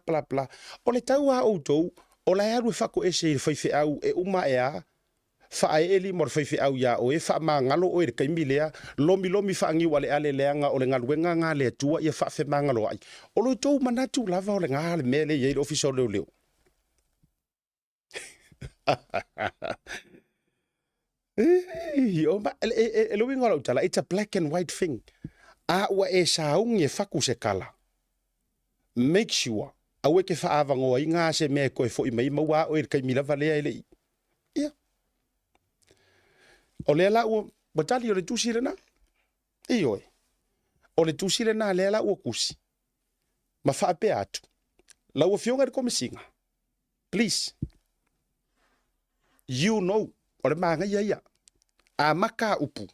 O le tau a outou. O la aru e whako ese I whaiwhi au e uma e a. Whae eli mor whaiwhi au ia o e wha maa ngalo o e kaimi lea. Lomi whaangi wale ale leanga o le ngaluenga ngā lea tua ia whawhi maa ngalo ai. O lo tau manatu lava o le ngā le mele i office o leo. It's a black and white thing. A ua e saungi e whaku se kala. Make sure. A weke whaavango I ngā se mea koe fo I mai maua o e kai milawa lea ele I. Ia. O lea la ua, batali o le tusire na. I oe. O le tusire na lea la ua kusi. Ma whaape atu. La ua fionga re komisinga. Please. You know. O le maanga ia. A maka upu.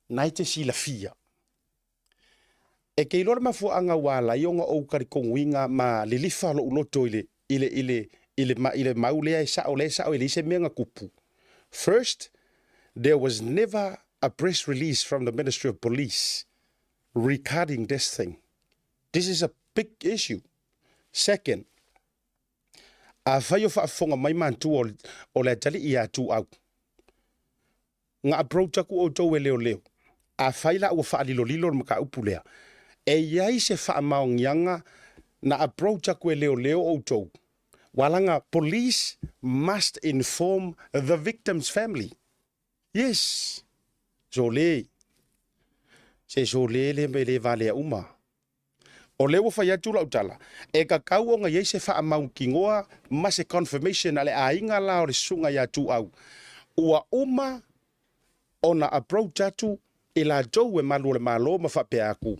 Nai te sila fia. E kei lor mafu anga wala ionga o karikonguinga ma lilifa lo uloto ile maulea sa o ile se menga kupu. First, there was never a press release from the Ministry of Police regarding this thing. This is a big issue. Second, a whaio whaafonga mai mantu o le tali I atu au. Nga approach aku o tau e leo. A whaila ua whaalilo maka upulea. E iai se whaamaongianga na approach aku e leo o tau. Walanga, police must inform the victim's family. Yes. Zole. Se zole le me le vale uma. O leo whai atu lau tala. E ka kau o nga iai se whaamaonkingoa ma se confirmation ale ainga la o le sunga ia tu au. Ua uma ona approach atu I la tau e malu le malo ma whape aku.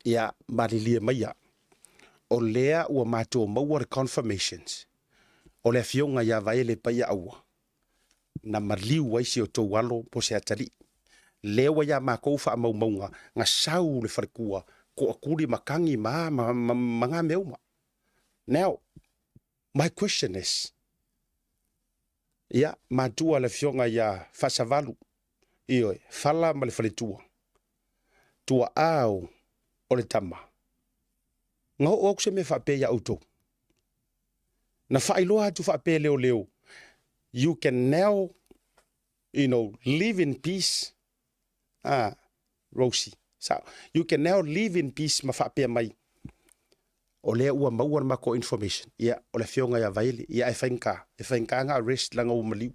Ia marilia maia. O lea ua mato maua confirmations. O lea fionga ia vaele pa ia aua. Na marliu waisi o tau walo po se atari. Lewa ia makou wha maunga nga sau le wharekua ko akuri makangi mga meuma. Now, my question is, ia matua le fionga ia whasavalu. Ioi, whala ma le whaletua. Tua au o le tama. Ngau o se me whape ia auto. Na whailoa atu whape leo. You can now, live in peace. Rosie. So, you can now live in peace ma whape mai. O lea ua maua mako information. Ia, o le fionga ia vaili. Ia e whainka nga arrest langa o maliu.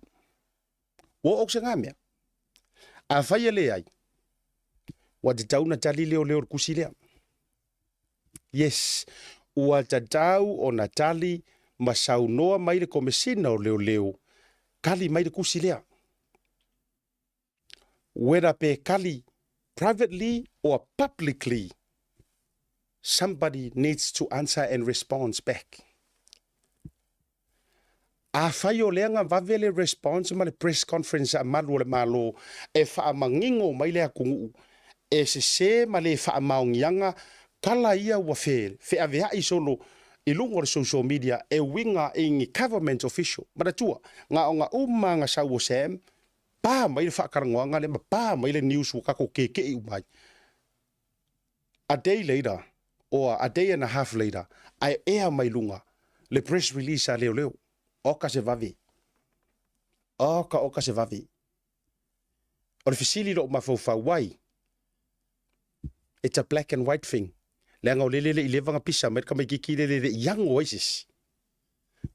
Wo o se ngā mea. A whai ele ai. Wa te tauna tali leo kusi lea. Yes, ua tatau o na tali ma saunoa mai le komesina o leo. Kali mai le kusi lea. Whether pe kali privately or publicly, somebody needs to answer and respond back. A whai o lea ngā wawele response ma le press conference a malu o le malo e wha mangingo mai lea kungu e se ma le wha maungianga kala ia ua whele whea vea i solo I lungo o social media e winga i ngi government official maratua ngā o ngā uma ngā sau o Sam pā mai le whakarangoanga le ma pā mai le news wakako keke I umai. A day later or a day and a half later ai ea mai lunga le press release a leo. Oka se vavi. Oka se vavi. O le fisili lo mafaufa wai. It's a black and white thing. Leanga o lelele I levanga pisa, mai ka mai kiki lelele young oasis.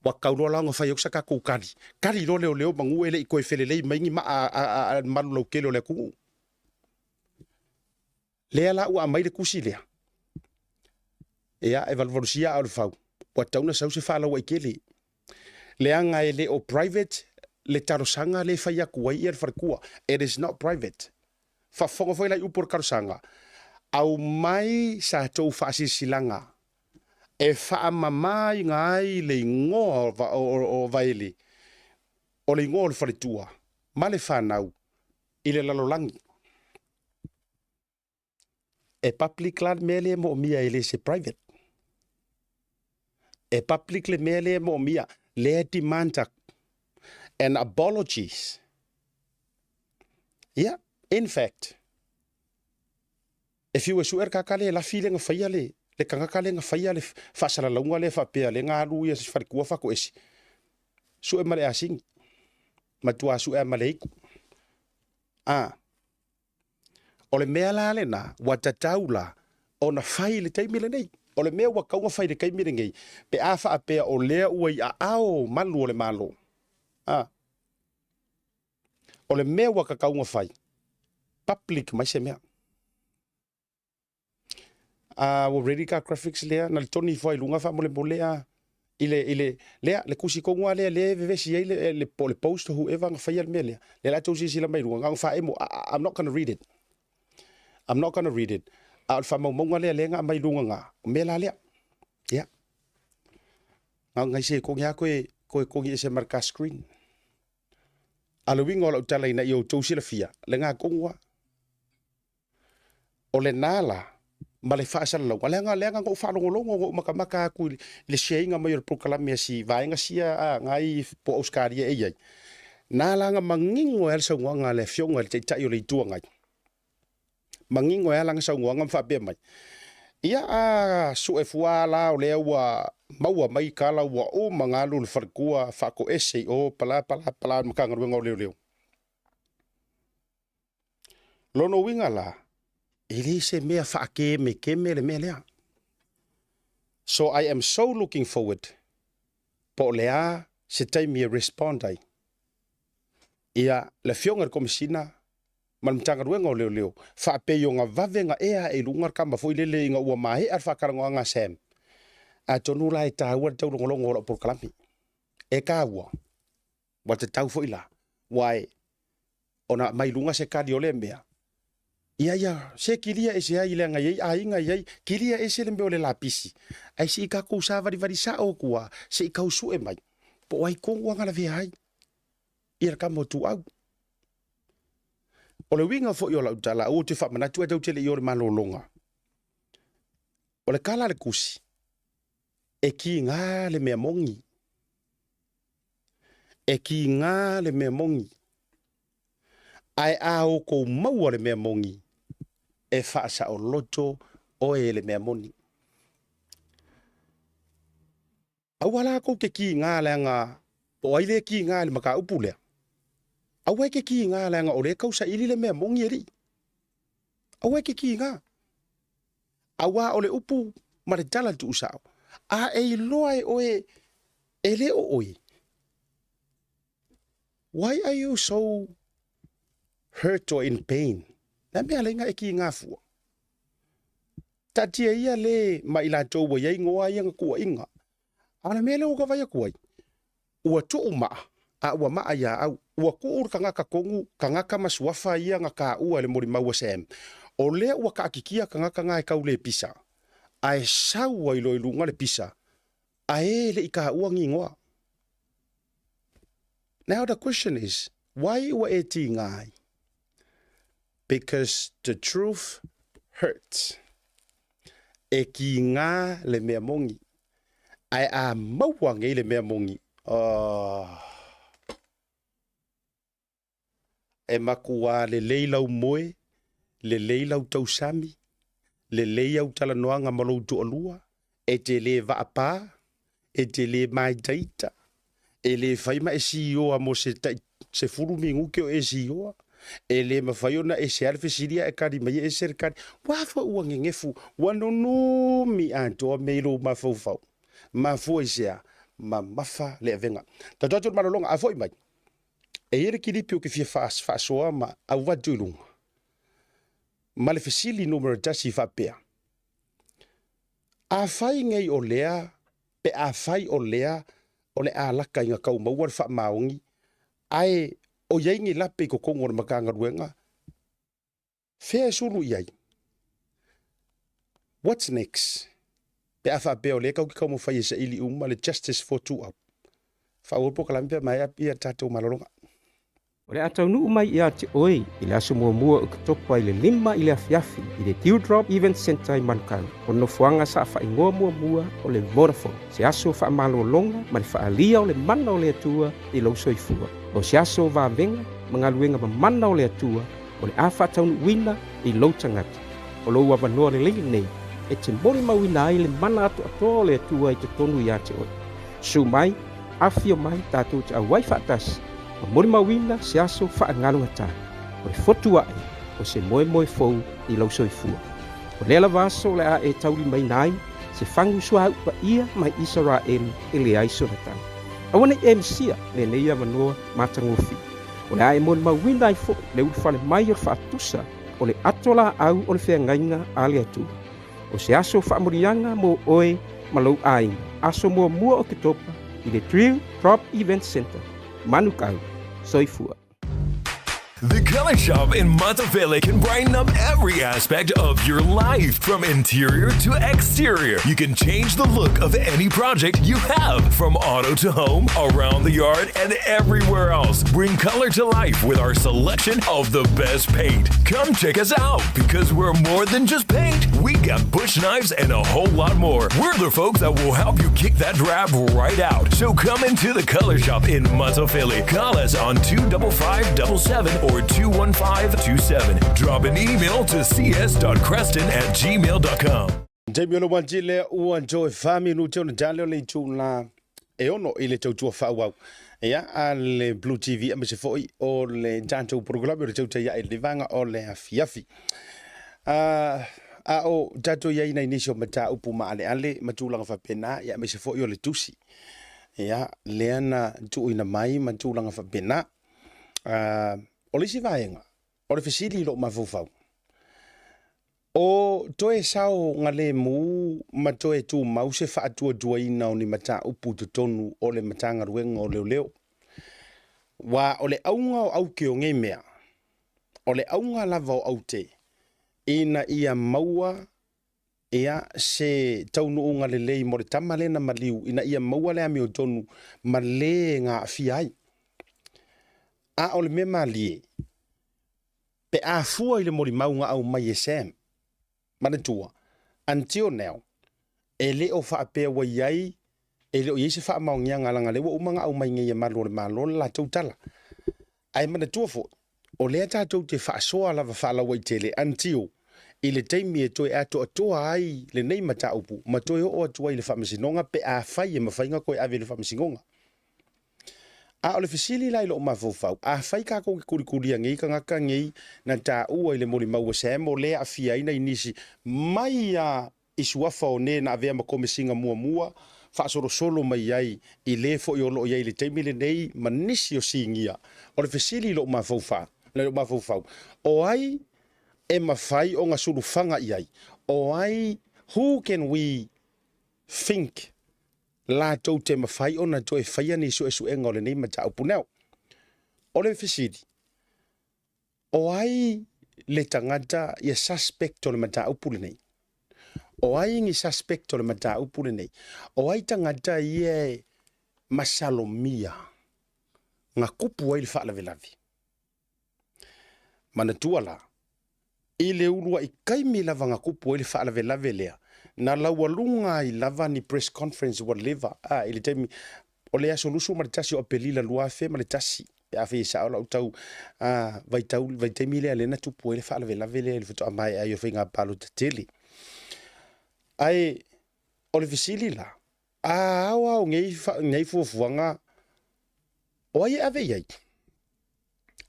Wa kauloa langa whai oksa ka kou kari. Kari lo leo mangu ele I koe whelelei maingi ma a malu lau kelo le kungu. Lea la ua mai le kusi lea. Ea e valvarusia au le fau. Wa tauna sau se whala wa ikele. Leanga e le o private, le tarosanga le whai aku wai ia wharekua. It is not private. Whafonga whai lai upor karosanga. Au mai sa tau whaasisilanga. E whaamamai ngai le ingoa o vaile. O le ingoa o le wharetua. Ma le whanau. I le lalolangi. E public land mele mo mia ele se private. E public le mele mo mia. Le demanda and apologies. Yeah, in fact, if you were sure kakale la feeling of fire le kakale nga fire le fasala launga le fa pe le nga lu ya se farikua fa ko esi. Su e male asing. Matua su e male iku. Ole mea la le na watataula ona fai le taimile nei. Ole mea wa kaunga whai de kai mirengi. Pe awha a pea o lea ua a ao malu o le malo. Ole mea wa ka kaunga whai. Public mai se mea. Wa ready ka graphics lea. Na le toni whai lunga wha mole lea. Ile lea le kusi kongua lea le vevesi ei le post whoever nga whai al mea lea. Le la tausi sila mai runga. Nga wha emo. I'm not gonna read it. I'm not gonna read it. Al fa maunga lea lenga mai lunga nga. Me la lea. Ya. Ngai se ko ya ko se marka screen. Alo wingo o tala ina yo to sila fia. Le nga kongwa. O le nala ma le fa sala lo. Lenga ko fa longo maka ku le sheinga mai o proclamia si vainga sia ngai po Oscaria e. Nala nga mangingo el so nga le fionga te tai o le tuanga. Mangingo ya lang sa ngwanga fa be mai ia su e fua la o le wa maua mai kala wa o mangalu le farkua fa ko ese o pala makanga ngo leo lono winga la ili se mea fa ke me le mea so I am so looking forward po lea se time respond ai ia le fionga komisina man mtanga ruenga o leo. Fa pe yo nga vavenga ea e lungar kamba foi lele inga ua mahe ar whakarangoa nga Sam. A tonu la e tāua tau longolongo o por kalami. E ka ua. Wa te tau foi la. Wai. Ona mai lunga se kari o le mea. Ia, se kilia e se ai le nga yei, a inga yei, kilia e se le mbeo le lapisi. Ai si ika kou sa vari sa o kua, se ika usu e mai. Po ai kongua ngala vea hai. Ira kamo tu au. O le winga fo yo la utala o te fa manatu e tau tele i o le malolonga. O le kala le kusi. E ki ngā le mea mongi. E ki ngā le mea mongi. Ai a o kou maua le mea mongi. E whaasa o loto o e le mea moni. Awala kou ke ki ngā le ngā. O aile ki ngā le maka upu lea. Awe ke ki ngā langa o le kausa ili le mea mongi eri. Awe ke ki ngā. Awa o le upu ma le tala tu usao. A e loa e oe e le o oi. Why are you so hurt or in pain? Na mea le ngā e ki ngā fua. tatia ia le mai la tau wa yai ngoa ia ngakua inga. Ana mele o ka vai akuai. Ua tuu maa, a ua maa ia au, ua kuur kangaka kongu, kangaka masuafa ia ngaka ua le mori maua sem. O lea ua ka akikia kangaka ngai kau le pisa. Ae sau wa ilo ilunga le pisa. Ae le ika ua ngingoa. Now the question is, why ua e ti ngai? Because the truth hurts. E ki ngā le mea mongi. Ai a maua ngai le mea mongi. E makua le leilau moe, le leilau tausami, le leiau talanoanga malou tuolua, e te le vaapa, e te le mai taita, e le faima e CEO a mo se furu mingu ke o e CEO, e le mawhaiona e se alfe siria e kari mai e serikari, wafo ua ngengefu, wanono mi antoa meilo mafaufau, mafo e sea, ma mafa le avenga. Tatoatur marolonga, a foi mai. E ere kiripio ke fia faasoa ma au watu ilunga. Ma le fesili numero tasi whapea. A fai ngai o lea, pe a fai o lea, o le a laka inga kau mauar wha maongi, ai o yaingi lape ko kongo na makanga ruenga, fea suru iai. What's next? Pe a whapea o lea kau ki kau mo fai esa ili uma le justice for two up. Whaurpo kalampia mai apia tatou malolonga. O le atau nuu mai ia te oe, i le aso mua o katopo ai le lima i le afiafi, i le Dewdrop Event Center i Manukau. O nofuanga sa whaingoa mua o le Vodafone. Se aso wha malolonga, ma le whaalia o le mana o le atua i lau soifua. O se aso wa venga, mangaluenga ma mana o le atua, o le awha atau wina i lau tangata. O lau awanoa le lengi nei, e te mori mawina ai le mana atu atoa o le atua i te tonu ia te oe. Su mai, afio mai tātou te awai whaatasi, o mori mawina se aso whaangalu hata, o le fotua ai, o se moe fou i lau soifua. O le ala vaso le a e tauri mai nai, se whangu sua upa ia mai Israel e le aiso hata. Awana i emsia le neia manoa matangofi. O le a e mori mawina ai fo le ulfale mai o whaatusa, o le atola au o le whengainga a le atu. O se aso whaamorianga mo oe malau ainga, aso mua o ke topa i le Dewdrop Event Center. Manukau, soifua. The Color Shop in Matavele can brighten up every aspect of your life, from interior to exterior. You can change the look of any project you have, from auto to home, around the yard, and everywhere else. Bring color to life with our selection of the best paint. Come check us out, because we're more than just paint. We got bush knives and a whole lot more. We're the folks that will help you kick that drab right out. So come into the Color Shop in Matavele. Call us on 25577 or 21527. Drop an email to cs.creston@gmail.com. Jamie lo wanjile ua joe fami nu teo na jale le tula e ono ile tau tua whauau. Ia a le Blue TV a se foi o le jantou programa le tau ia e levanga o le afiafi. A o jato ia ina inisio mata upu ma ale matulanga whapena ia me se foi o le tusi. Ia leana tu ina mai matulanga whapena. O le si vaenga, o le fesili lo mafufau. O toe sao ngale mu ma toe tu mau se whaatua duaina o ni mata upu tutonu o le matanga ruenga o leo. Wa o le aunga o au ke o nge mea, o le aunga lava o au te, ina ia maua ia se taunu unga le lei mo le tamalena maliu, ina ia maua le ami o tonu ma le ngā fiai. A o le mema lie, pe a fua i le mori maunga au mai e sem, manatua, until now, e le o whaapea wa iai, e le o iese wha maungia ngalanga le wa umanga au mai ngai e malo la tautala. Ai manatua fo, o lea tātou te whaasoa lava whaala wai tele, until, i le teimi e toe ato atoa ai le nei mata upu, ma toe o atua i le whamasinonga, pe a whai e mawhainga koe ave le whamasinonga. A o le fesili lai lo mafofau, a whai kako ki kurikuria ngei ka ngaka ngei na tā ua i le mori maua semo le a fia ina inisi mai a isuafa o ne na avea makome singa mua, whaasoro solo mai ai i le fo i olo iai le teimi le nei manisi o singia. O le fesili lo mafofau, o ai e mawhai o ngā surufanga iai, o ai, who can we think la tau te mawhai o na toi whaia ni su e ngole ni mata upu neo. O le fisidi. O ai le tangata ia suspect o le mata upu le nei. O ai ngi suspect o le mata upu le nei. O ai tangata ia masalomia. Nga kupu ai le wha lawe lawe. Mana tuala. I le urua i kaimi lava ngā kupu i le wha lawe lawe lea. Na laualunga i lava ni press conference whatever. I le taimi, o le aso lusu ma le tasi o pelila luafe ma le tasi. A whi sa o lau tau, vai taimi lea lena tupu i le wha lawe lawe lea. Le futu amai ai o whi ngā palo ta tele. Ai, o le visili la. Awa o ngei fuafuanga. O ai ave iai.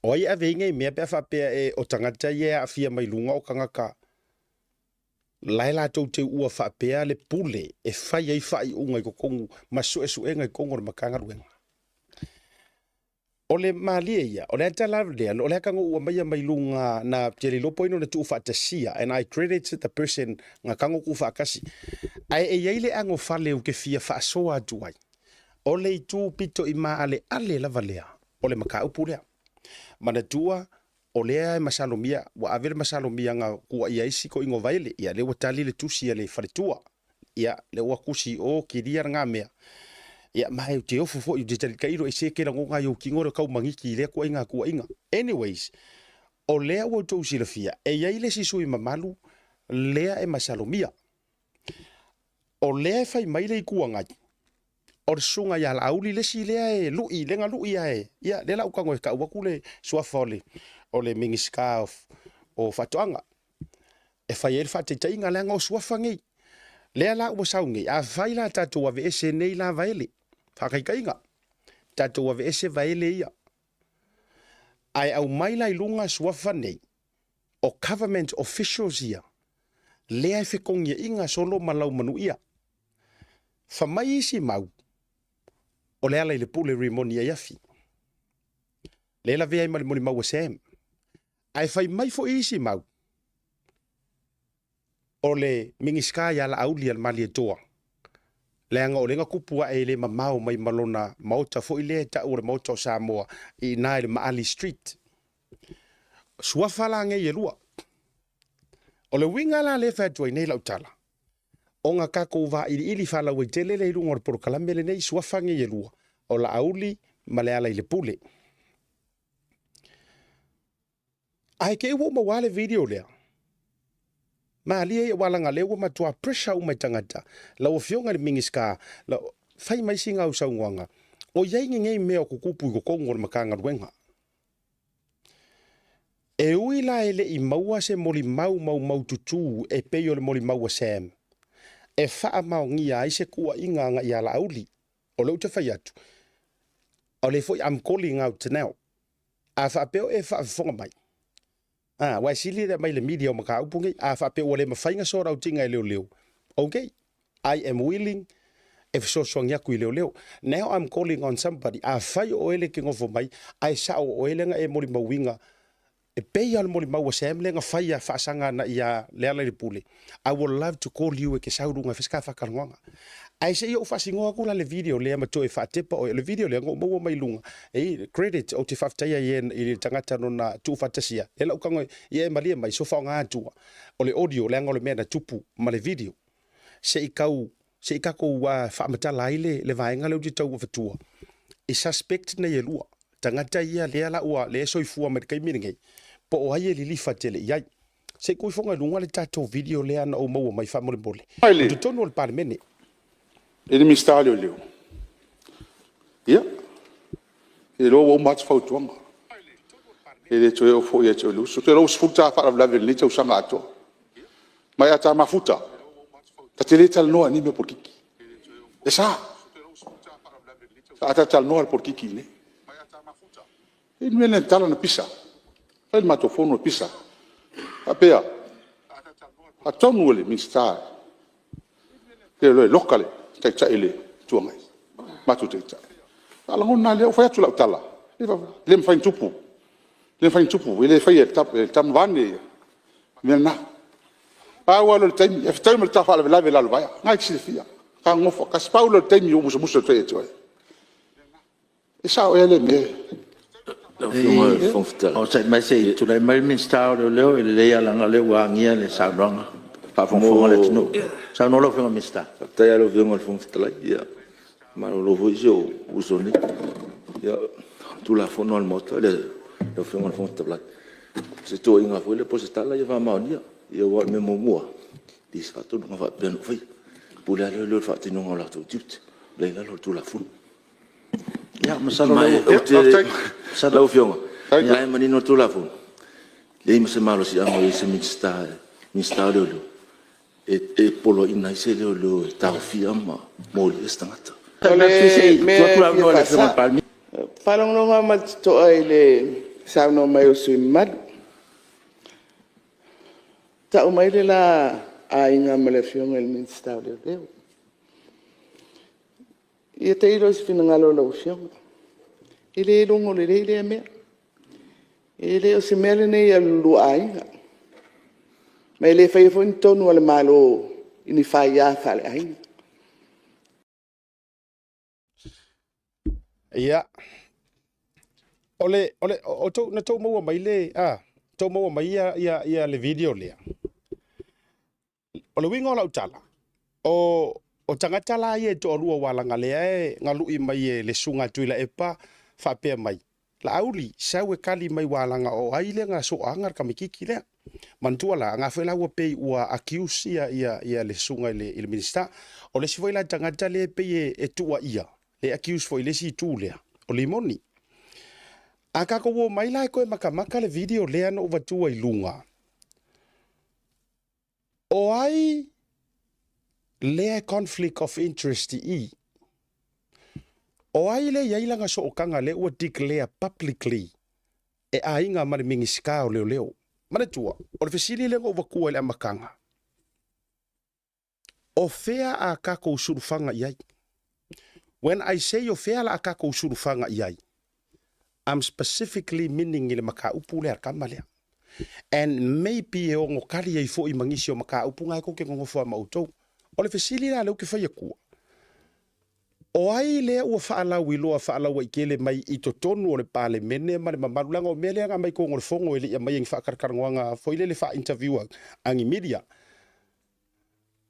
O ai ave ingai mea pia whapea e o tangata ia a fia mai lunga o kangaka. Laila tau te ua whapea le pule e whai ai whai unga i kokongu ma su e ngai kongo le makanga ruenga. O le maalia ia, o le ata lavlea, o le akango ua mai lunga na te li lopo ino na tu whaatasia, and I credit the person nga kango ku whaakasi. Ai e yeile ango whale u ke fia whaasoa atu ai. O le itu pito i maa ale lavalea, o le maka upulea. Mana tua, o lea e masalomia, wa avele masalomia nga kua ia isi ko ingo vaile, ia le watali le tusi ia le wharetua, ia le wakusi o kiria ngā mea. Ia mai te ofu fo i te tali kairo e se kera ngonga yo kingore kau mangiki le kua inga. Anyways, o lea wa tau silafia, e ia ile si sui mamalu, lea e masalomia. O lea e fai maile i kua ngai. O le sunga ia la auli le si lea e lui, lenga lui ia e. Ia, le la ukango e ka uaku le suafa o le mingiska o fatoanga. E fai ele fate tainga lenga o suafa ngai. Lea la ua sau ngai, a vai la tatou ave ese nei la vaele. Whakaikainga. Tatou ave ese vaele ia. Ai au mai lai lunga suafa nei. O government officials ia. Lea e whikongia inga solo malau manu ia. Whamai isi mau. O lea lai le pule rimoni a yafi. Lea la vea ima le moni mau a Sam. Ai whai mai fo isi mau. O le mingiska ya la auli al mali toa. Leanga o lenga kupua e le mamau mai malona mauta fo ile ta ure mauta o Samoa i nai le Maali Street. Suafala nge yelua. O le winga la le fatua i nei lautala. O nga kako va ili fala we tele le ilunga o porokalame le nei suafa nge yelua. O la auli maleala i le pule. Ai ke uo mawale video lea. Ma alia ia walanga lewa matua pressure umai tangata. La o fionga le mingiska. La fai mai singa au saunguanga. O yaingi ngei mea kukupu i kokongo le makanga ruenga. E uila ele i maua se moli mau tutu e peyo le moli maua Sam. E faa mau ngia ai se kua inga nga ia la auli. O leu te fai atu. O le foi I'm calling out now. A faa peo e faa fonga mai. Wai sili da mai le media o maka upungi, a whape o le mawhainga so rau tinga i leo. Okay, I am willing, if so swang yaku i leo. Now I'm calling on somebody, a whai o ele ki ngofo mai, ai sa o ele nga e mori mawinga, e pei al mori maua Sam le nga whai a whaasanga na ia leala li pule. I would love to call you e ke saurunga fiska whakaronga. Ai se o fasingoa kula le video le amato e whatepa o le video le ngo maua mai lunga. E credit o te whaftaia i le tangata no na tu whatasia. E lau kango i e malia mai so whaonga atua. O le audio le anga o le mea na tupu ma le video. Se i kako whaamatala i le vaenga leo di tau whatua. I suspect na i lua. Tangata ia le ala ua le soifua mai kai miringei. Po o hai e li lifatele iai. Se kui fonga lunga le tato video le ana o maua mai whamole mole. Tu tonu o le parlemene. Ele me está olhando. Ia. Ele o mats fautuanga. Ele to eu foi eu lu. So eu futa para la velha teu sangato. Mas ata mafuta. Ta tele tal no anime por kiki. Esa. Ata tal no por kiki ne. Ele me lentala na pisa. Ele matofono pisa. Apea. Atonu ele me está. Ele locale. Taita ele tuangai matu taita ala ngona le fa tu la tala le mfain tupu ele fa tam vane mena Pau lo taimi, e taimi ta fala la vela vai. Ngai ki fia. Ka ngofo ka Paulo taimi o muso tre to. E sa o ele me. O sai mai sei tu dai mai min sta o leo e le ala nga le wa ngia le sa rong pa fonfonga le tino sa no lo fonga min sta ta ya lo vengo al fonga tla ya ma lo vo jo usoni ya tu la fono al moto le lo fonga al fonga tla se to inga fo le pos sta la ya va ma dia ya wa me mo mo di sa to no va ben fai pula le fa tino la to tut le la lo tu la fono ya sa lo fonga ya manino tu la fono le mi se malo si amo se min sta lo e polo ina se lo ta fiamma mo le stangata Palong no nga to ay le sa no may usimad. Ta umay la ay nga malafyong el minstaw de deo. Ia te ilo si pinangalo la usyong. Ile longo le ile me. Ile o si mele ne ya luai nga. May le fay fo ton wala malo ini faya fale ay. Ia. Ole o to na to mo mai le to mo mai ia le video le. Ole wingo la utala. O tanga tala ye to rua wala ngale ngalu I mai le sunga tuila epa fa pe mai. La auli sawe kali mai wala nga o aile nga so angar kamikiki le. Mantua la nga fela wa pe wa accuse ia le sunga le minister. Ole si foi la tanga tale pe e tua ia. Le accuse foi le si tu le. O limoni. Aka ko wo mai lai ko makamaka le video le no vatua I lunga. O ai le conflict of interest I. O ai le yailanga so okanga le o declare publicly e ainga mari mingiska o leo. Mana tua, o le fesili le o vakua le amakanga. O fea a kako usurufanga iai. When I say o fea la a kako usurufanga iai, I'm specifically meaning ile maka upu le arkama lea. And maybe e o ngokari e fo I mangisi o maka upu ngai ko ke ngofo mautou. O le fesili la leo ke fai kua. O ai le ua whaalau I loa whaalau I kele mai I totonu o le pale mene ma le mamarulanga o mele anga mai ko ngore fongo ele ia mai ang whaakarakarangoanga foile le wha interviewa angi media.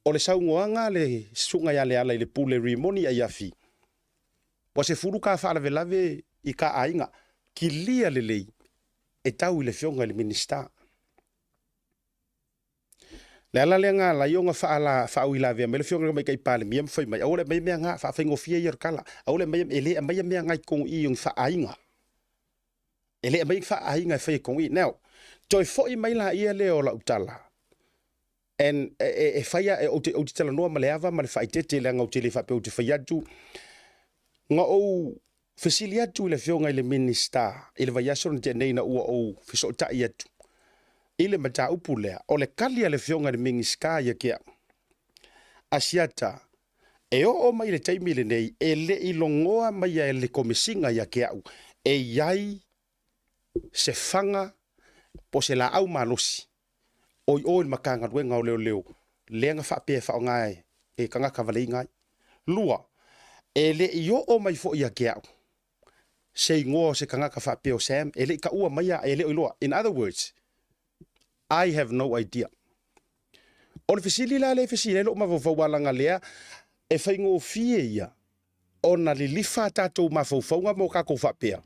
O le saungoanga le sunga ya le ala I le pule rimoni a iafi. Wa se furu ka whaalawe lave I ka ainga ki lia le lei e tau I le fionga le minister. Le ala le nga la yonga whaau I lave me le fionga mai kai pale miam fai mai. Aole mai mea nga whaafengo fia I kala. Aole mai ele mai mea ngai kong I yung whaainga. Ele mai whaainga fai kong I. Now, toi foi mai la ia leo la utala. And e whaia o te tala noa maleava ma le whaitete le nga o te le whape o te whaiatu. Nga o whisili atu I le fionga I le minister. I le vaiaso na te neina ua o whiso tai atu. Ile mata upu lea, o le kalia le fionga le mingiska ia kia. Asiata, e o mai le taimi le nei, e le ilongoa mai e le komisinga ia kia au, e iai se fanga po se la au malosi. Oi oi makanga ruenga o leo, leanga whapea whao ngai, e kanga kawalei ngai. Lua, e le io o mai fo ia kia au. Se ingoa se kanga ka whapea o Sam, e le ka ua mai e le oiloa. In other words, I have no idea. O le fesili la le fesili lo mawawalanga lea e whaingo fie ia o na li lifa tatou mawawanga mo kako whapea.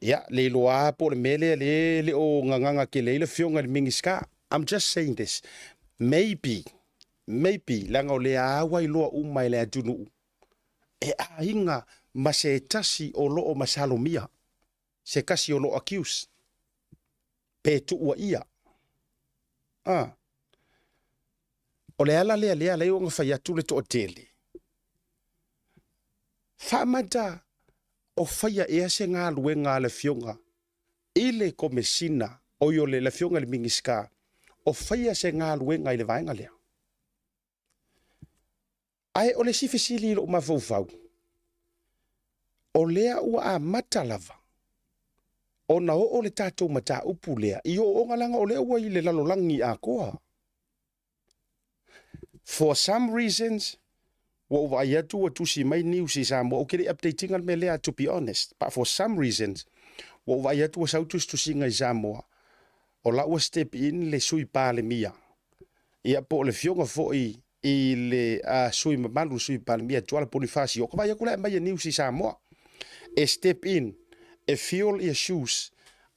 Ia, le loa po le mele le o nganganga ke le fionga le mingiska. I'm just saying this. Maybe, langa o le awa I loa umai le atunu. E a inga ma se tasi o lo o masalomia. Se kasi o lo accuse. Pe tu ua ia. O le ala lea leo nga whai atu le to o tele. Whamata o whaia ea se ngā lue ngā le fionga. Ile ko mesina o yo le fionga le mingiska. O whaia se ngā lue ngā le vaenga lea. Ai o le sifisili lo mawawau. O lea ua a matalava. O na o le tātou mata upu lea, I o ngalanga o le ua I le lalolangi a koa. For some reasons, what vai atu tusi mai news is Samoa okay updating al melea to be honest. But for some reasons, what vai atu sautus to singa Samoa. O la ua step in le sui pale mia. Ia po le fionga foi i le sui mamalu sui pale mia tuala Bonifasi. O kawai akula mai news is Samoa. E step in, e fuel ia shoes,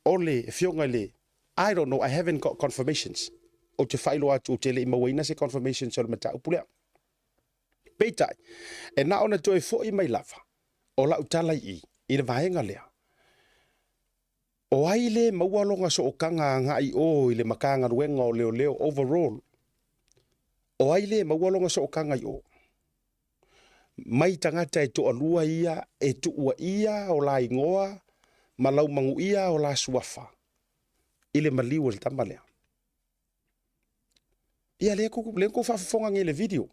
ole e fionga le. I don't know, I haven't got confirmations. O te whailo atu o te le imawaina se confirmations o le mata upulea. Peitai, e na ona toi foi mai lava. O la utala i le vaenga lea. O aile maualonga so o kanga ngai o i le makanga ruenga o leo leo overall. O aile maualonga so o kanga i o. Mai tangata e to alua ia, e tu ua ia o la ingoa, malau mangu ia o la suafa. Ile maliu le tamalea. Ia le ko fafonga nge le video.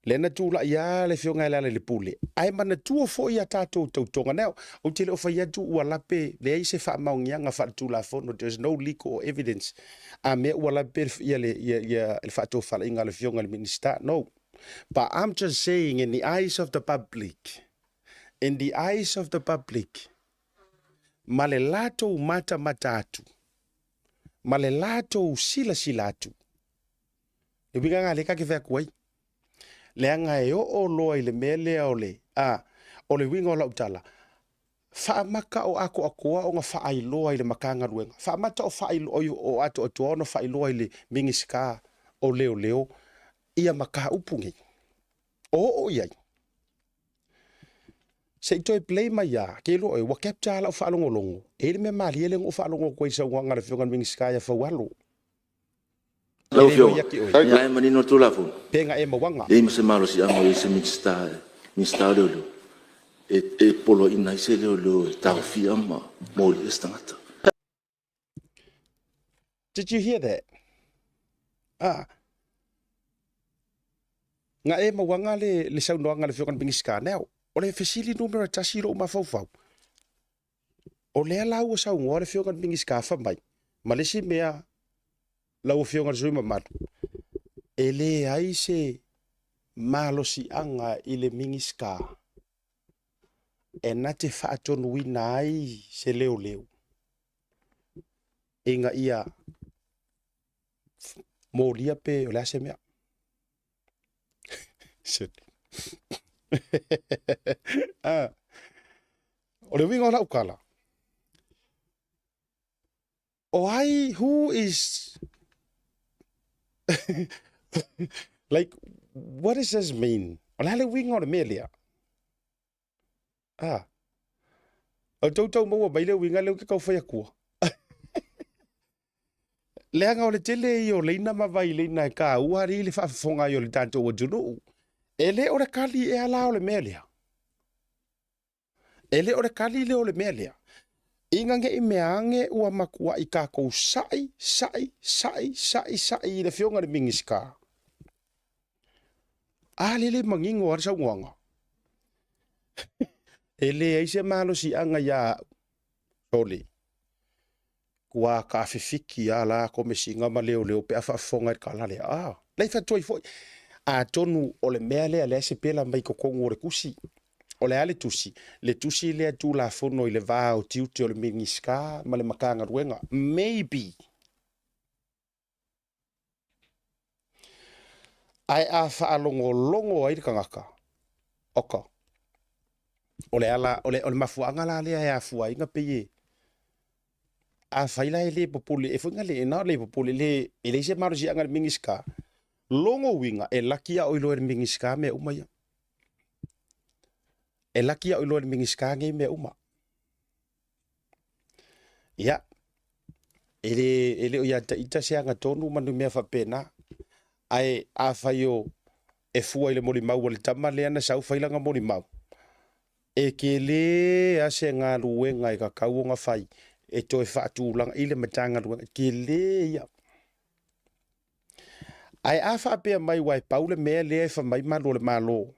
Le na tu la ia le fionga le pule. Ai mana tu fo ia tato tautonga now. O te le o fai atu ua lape le ai se fa maungia nga fa tu la fono. There's no leak or evidence. A me ua lape ia le fa to fa inga le fionga le minister. No. But I'm just saying in the eyes of the public. In the eyes of the public. Male lato mata atu. Male lato sila atu. E winga nga le kake vea kuai. Le anga e o loa i le mele o le. O le winga o la utala. Wha maka o ako akoa o nga wha ai loa i le makanga ruenga. Wha mata o wha ai loa o ato atuano wha ai loa i le mingisika o leo leo. Ia maka upungi. O iai. Se toi play mai ya. Ke lo e wa capture la o wha alongo longo. E le me mali ele o wha alongo koe sa wanga le whiongan mingisika ia wha walo. Lau fio, lai manino tu lafu. Penga e mawanga. E mase malo si amo e se minsta leo leo. E polo ina i se leo leo e tau fi ama mori e stangata. Did you hear that? Nga e mawanga le saunoanga le whiongan mingisika neo. O le fesili numero tasi ro ma fau. O le ala ua sau ngore whiongan mingisika fa mai. Malesi mea lau fionga zui mamatu. E le ai se malosi anga i le mingiska. E na te whaatonu wina ai se leo leo. E nga ia mōlia pe o le ase mea. O le winga o la ukala. O ai, who is... like, what does this mean? O le winga o le melia. O tautau maua mai leo winga leo ke kau whai akua. Leanga o le tele i o leina mawai leina e ka uari le whaafonga i o le tanto o junu. E le o le kali e ala o le melia. E le o le kali le o le melia. Inga nge i meange ua makua i kako sai i le fionga le mingiska. Lele mangingo arsa uanga. Ele aise malo si anga ya soli. Kua ka fifiki ala kome singa ma leo pe afa fonga i kalale. Leifa toi foi. A tonu o le mea lea le ase pela mai kokongo o le kusi. O le ale tusi. Le tusi le atu la fono i le vā o tiuti o le mingiska ma le makanga ruenga. Maybe. Ai a whaalongo ai kangaka. Oka. O le ala, o le mafuanga la lea e a fua inga peye. A whaila e le popole, e funga le ena le popole le, e le se maru si anga le mingiska. Longo winga e lakia o ilo e mingiska me umaya. E lakia o ilo e mingiska nge me uma. Ia. Ele o ia ita se anga tonu manu mea whapena. Ai a whaio e fua ile mori mau le tama le ana sau whailanga mori mau. E ke le a se ngā ruenga i ka kauonga whai. E toi whaatūlanga ile matanga ruenga. Ke le ia. Ai a whaapea mai wai paule mea lea e whamai malo le malo.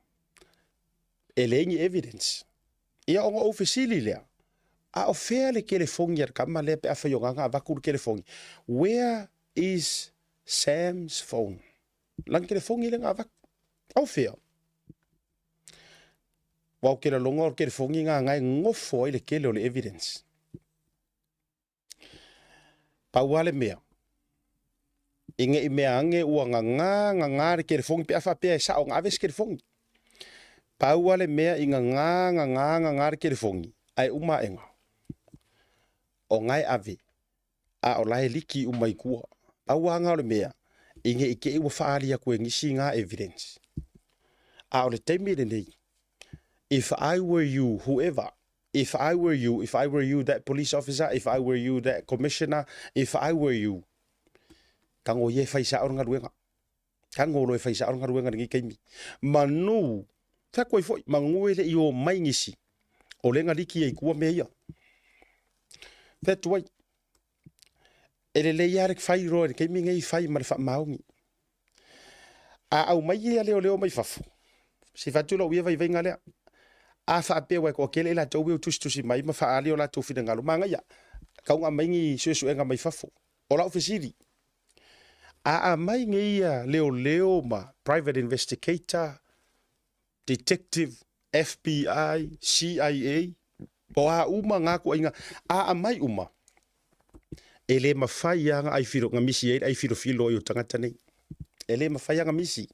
E le ingi evidence. Ia onga ofisili lea. A o fea le telefongi ar kama lea pe a whaionganga a wakuru telefongi. Where is Sam's phone? Lang telefongi le ngavak. Au fea. Wau ke la longa o telefongi ngā ngai ngofo i le kele o le evidence. Pauale mea. Inge I mea ange ua ngā le telefongi pe afa pea sa o ngaves telefongi. Pauale mea inga ngā le telefongi. Ai uma enga. O ngai ave. A o lahe liki umai kua. Pauanga o le mea. Inge ike iwa whaalia koe ngisi ngā evidence. A o le teimi le nei. If I were you, whoever, if I were you, that police officer, if I were you, that commissioner, if I were you, kango ye faisa o ngaruenga. Kango lo faisa o ngaruenga ngi kaimi. Manu, ta koe foi, manguele I o mai ngisi. O lenga liki e kua mea. That way. Ele le yarek fai ro, kaimi ngai fai ma le fa maungi. A au mai ia leo mai fafu. Si fatula uia vai venga lea. A fa pe wa ko kele la tobi tusi mai ma fa ali o la tofi ngalo manga ya. Ka unga mai ngi suesu enga mai fafu. O la ofisiri. A mai ngi ia leo ma private investigator, detective, FBI, CIA. O a uma nga ko inga a mai uma. Ele ma fai anga ai firo ngamisi ai firo filo yo tangata nei. Ele ma fai anga misi.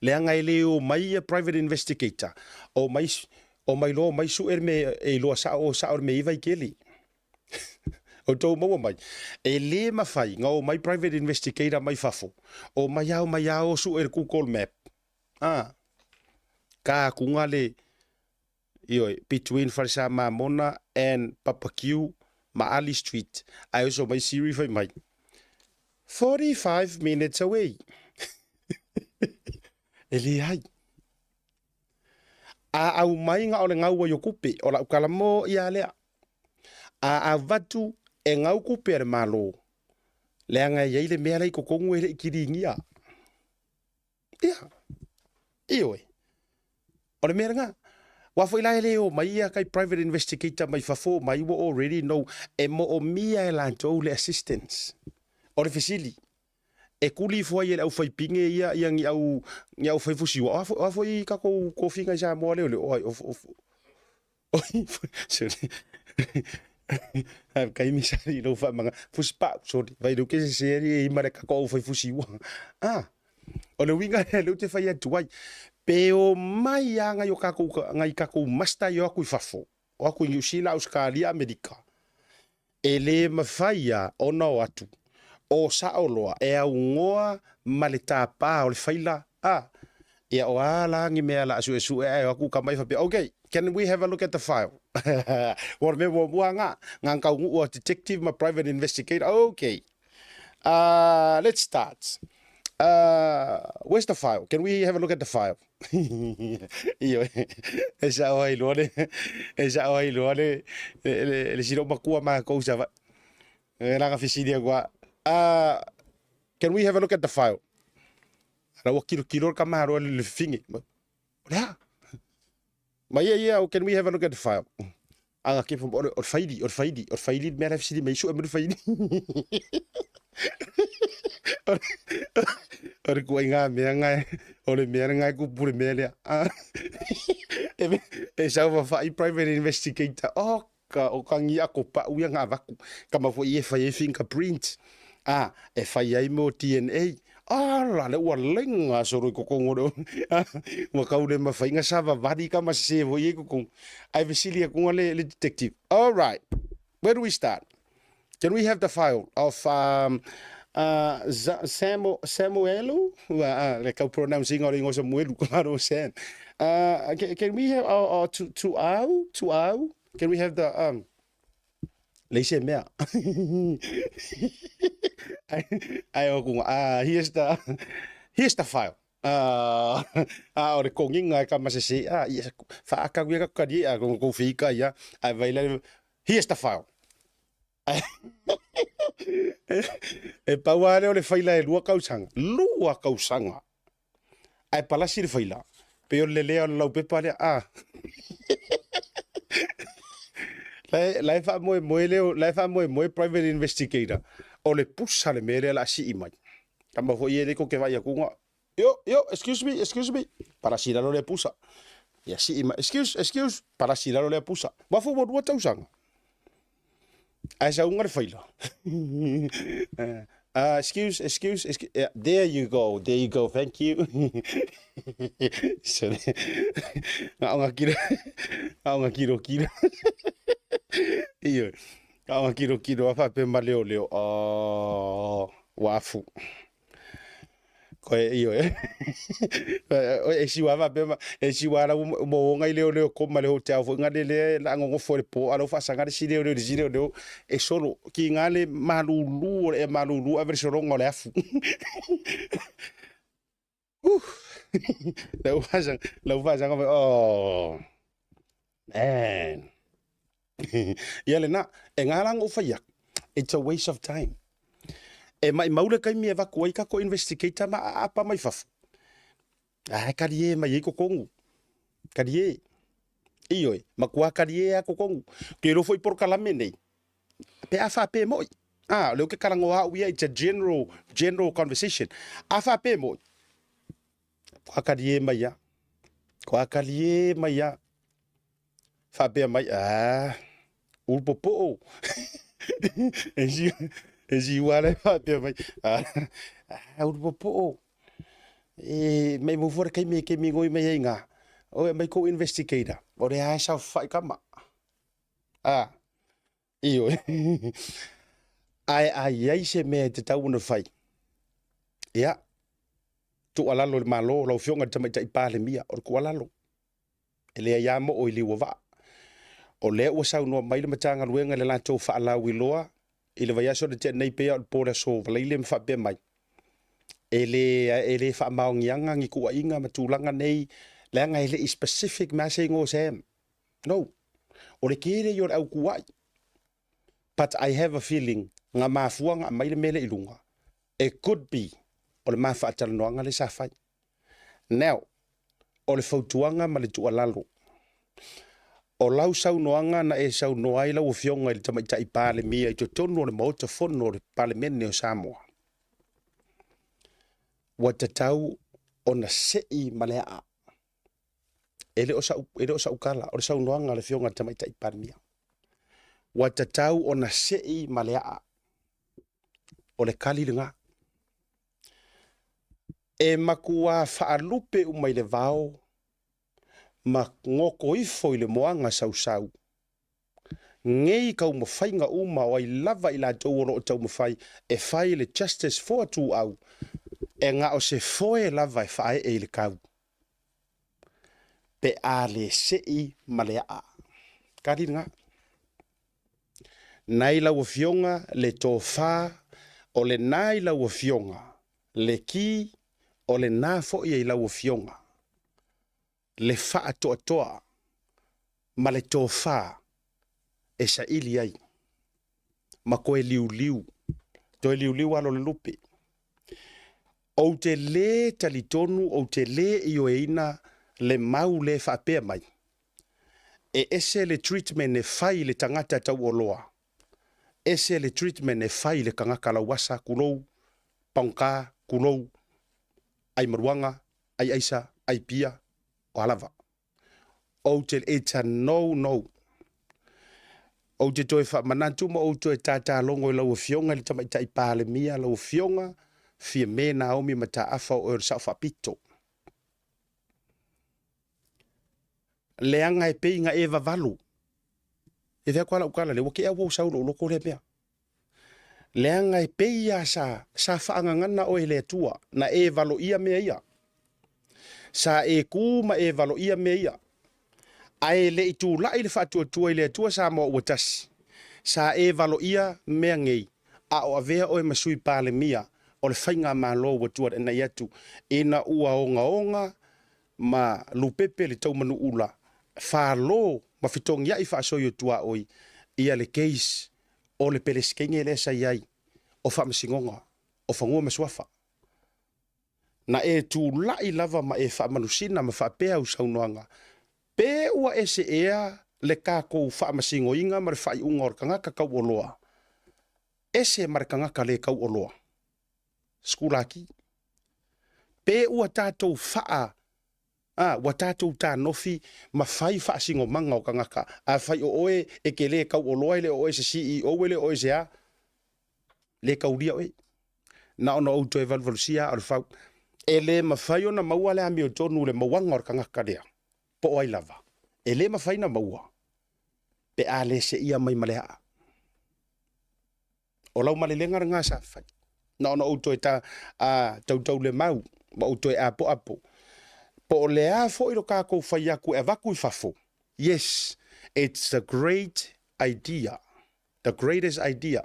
Le anga ele o mai private investigator. O mai lo mai su me e lo sa o me iva keli. O to mo mai. Ele ma fai nga o mai private investigator mai fafo. O mai au su ku call map. Ka kungale yo between Farsa Mona and Papakyu Maali Street. I also my Siri for my 45 minutes away. Eli hai. A au mai nga o le ngau wa yokupe o la ukalamo ia lea. A vatu e ngau kupe ar malo. Le nga ia le mea lai kokongu ele ikiringia. Ia. Ioi. O le mea nga. Wafo ila ele o mai ia kai private investigator mai fafo mai wo already know e mo o mia e lantou le assistance. O le fisili. E kuli foi ele au fai pinge ia ngi au fai fusi wa afo I ka ko finga ja mo le o sorry kai mi sari no fa manga fuspa sorry vai do que serie I mare ka ko fai fusi wa o le winga le te fai atuai pe o mai anga yo ka ko ngai ka ko masta yo ku fafo o ku New Australia America ele mafaya ona atu o saoloa e au ngoa maleta pa o le faila ia o ala ngi mea la asu e aku ka mai fa okay, can we have a look at the file? Or me mo nga ka ngu detective ma private investigator. Okay, let's start. Where's the file? Can we have a look at the file? Io esa o ai lore le siro makua ma ko sa va era nga fisidia gua. Can we have a look at the file? Ra wa kilo kamaro le fingi. Ya. Ma yeah, can we have a look at the file? Anga ke from or faidi me la fisi me su me faidi. Or ko nga me nga o le me nga ku pure me le. E sa va fa private investigator. O kangi ako pa uya nga vaku. Kama fo I fa fingerprint. E fai ai mo DNA. La le ua lenga soro ko kongo. Wa kaule ma fai nga sava vadi ka ma se vo ye ko. Ai visilia ko le detective. All right. Where do we start? Can we have the file of Samuelu? Le ka pronouncing or ingo Samuelu claro sen. Can we have to au? Can we have the Leise mea. Here's the file. Ore konginga ka masese fa aka wiga ka dia ko fika ya available. Here's the file. E pawale ole faila e lua kausanga. Ai palasi le faila. Pe le lea lau pepa le Lai fa mo private investigator o le pusa le mere la si imai. Kama fo ye ko ke vai kunga Yo, excuse me. Para silalo le pusa. Ya si, excuse, para silalo le pusa. Wafu mo dua tausanga. Ai sa unga faila. Excuse. Yeah, there you go. Thank you. So, nga kiro. Iyo. Nga kiro afa pe maleo. Wafu. Koe iyo e siwa bema e siwa la mo ngai leo ko male hotel fo ngade le la ngo fo po alo fa sanga si leo e solo ki ngale malulu aver solo ngole afu la fa oh man yele na e ngala ngo fa yak, it's a waste of time. E mai maule kai mi eva ko investigator ma apa mai fafu. Karie mai ko kongu. Karie. Iyo ma kwa karie ko kongu. Ke ro foi por kalame nei. Pe afa pe moi. Leo ke karango ha we it's a general conversation. Afa pe moi. Kwa karie mai ya. Kwa karie mai ya. Fa pe mai ulpopo. Esi wale fa pe mai. Ulpopo. Mai mo for kai me ke mi ngoi mai nga. O mai ko investigator. O re a sa fa kama. Iyo. Ai se me te tau na fai. Ya. Tu alalo malo lo fionga tama tai pale mia o ko alalo. Ele ya mo o ili wa. O le o sa no mai le matanga luenga le la to fa ala wiloa. Ile vai aso de te nei pe o pora so vai le fa be mai. Ele fa maungianga ngi ku inga matulanga nei le nga ile specific message ngo sem. No. O le kire yo au kuai. But I have a feeling nga mafuanga mai le mele ilunga. It could be o le mafa atalanoanga le safai. Now, o le fautuanga ma le tualalo. O lau sau noanga na e sau noai lau fionga i tamai tai pale mia i to tono le mauta fono le pale mene o Samoa. Wa tatau o na sei malea. Ele o sa ukala o le sau noanga le fionga tamai tai pale mia. Wa tatau o na sei malea. O le kali lenga. E makua faalupe umai le vao. Ma ngoko ifo i le moanga sau. Ngei kau mawhai nga uma o ai lava i la tauoro o tau mawhai e whai le justice for tu au. E nga o se foe lava e whae e le kau. Pe a le sei malea a. Kari nga. Nai lau fionga le tō wha o le nai lau fionga. Le ki o le nā fo i lau fionga. Le faa toa ma le tō wha e sa ili ai. Ma koe liu. Toi liu alo le lupe. O te le talitonu, o te le i o eina le mau le wha pēr mai. E ese le treatment e whai le tangata tau o loa. Ese le treatment e whai le kangaka la wasa kulou, paunka, kulou, ai maruanga, ai aisa, ai pia, o halava. O te eta no. O te toi wha manatu ma o te tata longo i lau fionga li tamai tai pāle mia lau fionga fia me na omi ma ta afa o ur sa pito. Leanga e peinga eva valu. E vea kuala ukala le wake au saulo loko le mea. Leanga e peia sa whaangangana o e le tua na e valo ia mea ia. Sa e kuma e valo ia mea ia. Ai le itu lai le fatu tua ile tua sa mo watasi. Sa e valo ia mea ngei. A o avea o e masui pale mia. O le whainga ma lo watua e na iatu. E na ua onga ma lupepe le tau manu ula. Fa lo ma fitongi ai fa so yo tua oi. Ia le case o le peleskenge le sa iai. O fa masingonga. O fa ngua maswafa. Na e tu lai lava ma e fa manusina ma fa pea usaunoanga. Pe ua ese ea le kako wha masingo inga ma le whai unga o kangaka kau o loa. Ese ma le kangaka le kau o loa. Skulaki. pe ua tātou faa, ua tātou tā nofi, ma fai faa singo manga o kangaka, a fai o oe e ke le kau o loa le oe se CEO le oe se a, le kau ria oe. Na ono au toi valvalusia al fau, e le ma fai o na maua le ami o tonu le mawanga o kangaka rea, po oai lava. E le ma fai na maua, pe a le se ia mai malea. O lau malelenga ngā sa fai. Na ono au toi ta tau le mau, ma au toi apo apo. Po le a fo iro kako fai aku e vaku I fafo. Yes, it's a great idea. The greatest idea.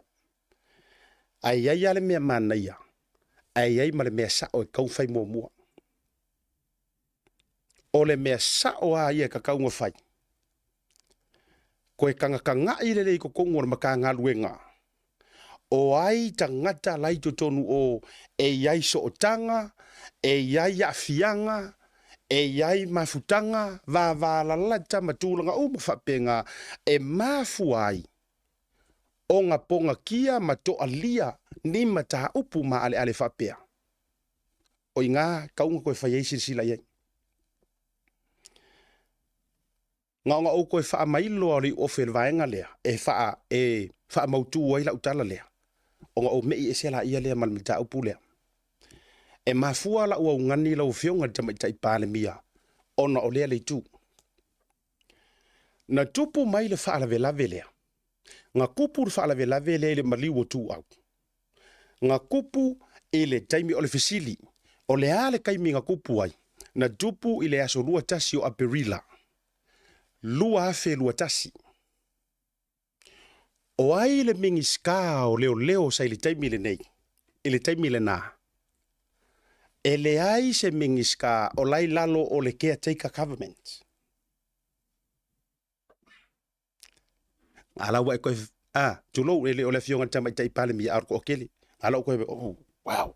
Ai ai ale mea mana ia. Ai ai male mea sao e kau fai mua mua. O le mea sao a ia ka kau ngā fai. Ko e kanga I le ko kongo na maka ngā luenga. O ai tangata laito tonu o e iai so o tanga, e iai afianga, e iai mafutanga, va lalata matulanga o mawhapenga, e mafu ai. O ngā ponga kia mato alia, ni mata upu ma ale ale whapea. O I ngā kaunga koe whaiei sila iai. Ngā o koe wha mailo ali o whelwaenga lea, e wha mautu ai lau tala lea. O ngā o mei e sela ia lea malimita upu lea. E mafua la ua ungani lau whionga tamaita I pāle mia, ona o lea leitu. Na tupu mai le wha alawe lawe lea. Ngā kupu le wha alawe lawe lea le maliu o tu au. Ngā kupu I le taimi o le fisili, o le ale kaimi ngā kupu ai. Na tupu I le aso lua tasi o aperila. Lua afe lua tasi. O ai le mingi ska o leo sa ili taimi le nei. Ili taimi le nā. E le ai se mingi ska o lai lalo o le caretaker government. Alawa e koe, tulo ele o le fionga tamaita I pale mi arko o kele. Alawa koe, oh, wow.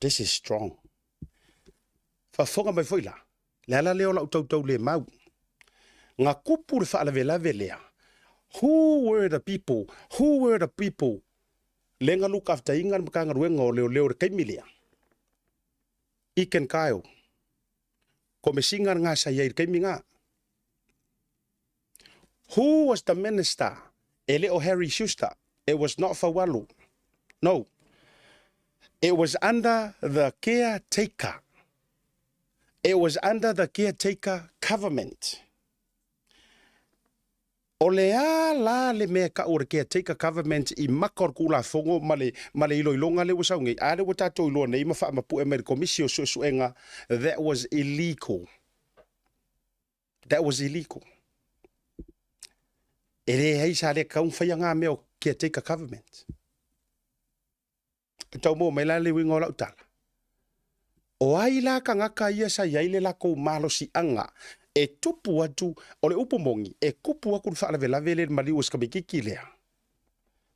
This is strong. Fafonga mai foila. Le ala leo la utau le mau. Ngā kupu le whaalawe lawe lea. Who were the people? Who were the people? Lenga luka afta inga mkanga ruenga o leo re kaimilea. Iken kaio. Ko me singa ngā sa iai kaiminga. Who was the minister? Ele o Harry Schuster. It was not Fawalu. No. It was under the caretaker. It was under the caretaker government. O lea la le mea ka ore caretaker government I makor kula fongo male ilo ilonga le wasaungi. Ale watato ilo nei mawha mapu e meri komisio suenga. That was illegal. That was illegal. Ele hei sa le kaung whaya ngā mea o caretaker government. Tau mo mai la le wingo lau tala. O ai la ka ngaka ia sa iaile la kou malo si anga. E tupu atu, o le upomongi, e kupu aku whaalawe lawe le maliu o skamikiki lea.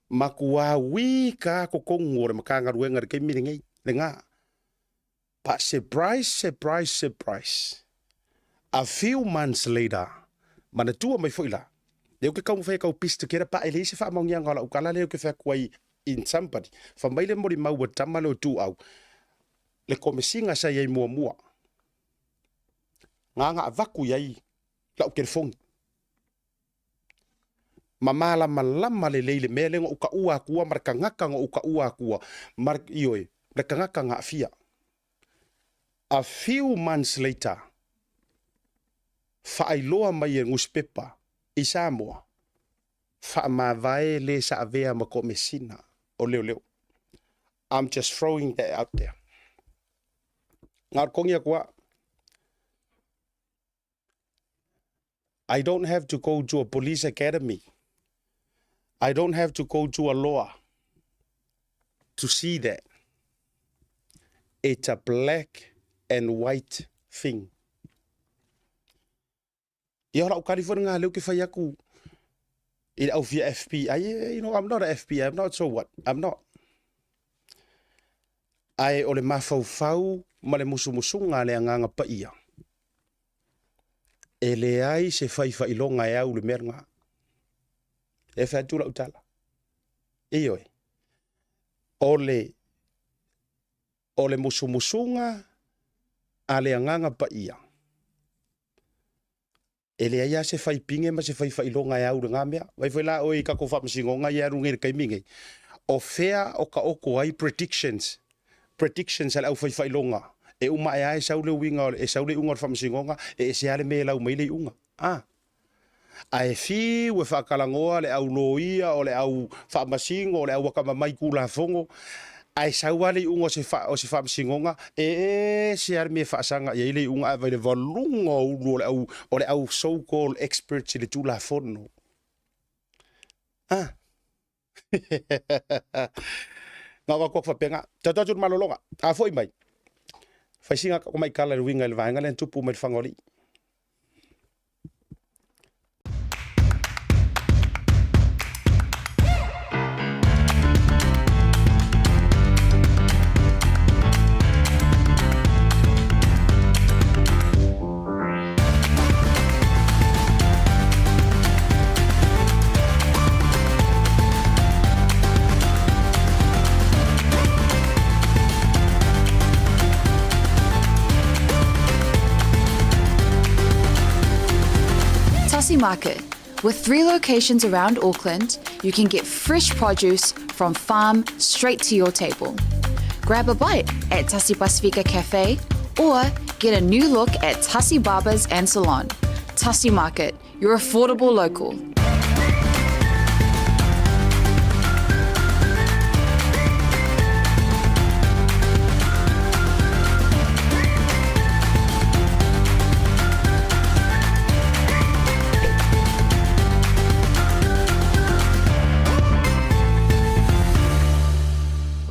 Makua wika ko kongo re makanga ruenga re keimiri ngei, le ngā. But surprise. A few months later, mana tua mai foila. Leo ke kau mwhai kau pista kera pa ele isi wha maungia ngala ukala leo ke whakuai in somebody. Whamaile mori maua tamale o tu au. Le komesinga sa iei mua. Nganga avaku iai lau ke fongi. Mamala malama le leile mele ngo uka ua akua maraka ngaka ngo uka ua akua maraka ioi maraka ngaka nga afia. A few months later whaailoa mai e nguspepa I Samoa whaamavae le sa avea ma komesina o leo. I'm just throwing that out there. Ngar kongi akua I don't have to go to a police academy. I don't have to go to a law to see that. It's a black and white thing. Ia rau California ngā leo ke whai aku I au via FBI. You know, I'm not a FBI. I'm not, so what? I'm not. Ai o le mawhau ma le musu ngā le nganga pa ia. E le ai se whai longa e au le meranga. E whai tūra utala. E oi. O le o le musumusunga a le anganga pa ia. E le aia se fai pinge ma se fai ilonga e au nga mea. Vai foi la o i kako whapsingonga i aru ngere kaiminge. O fea o ka oko ai predictions. Predictions ala au fai ilonga. E uma e ai saule winga e saule unga o whamsingonga e se ale me lau meile unga. A e fi ue whakalangoa le au loia o le au whamasingo o le au wakamamai kula fongo. Ai sauale unga o se whamsingonga e se ar me whaasanga i ele unga a vaile valunga o le au so-called experts i le tula fono. Ngā wakok whapenga, tatatu malolonga, a foi mai. Whaisinga ko mai kala ruinga le vaenga le tupu mai whangoli. Tasi Market. With 3 locations around Auckland, you can get fresh produce from farm straight to your table. Grab a bite at Tasi Pasifika Cafe or get a new look at Tasi Barbers and Salon. Tasi Market, your affordable local.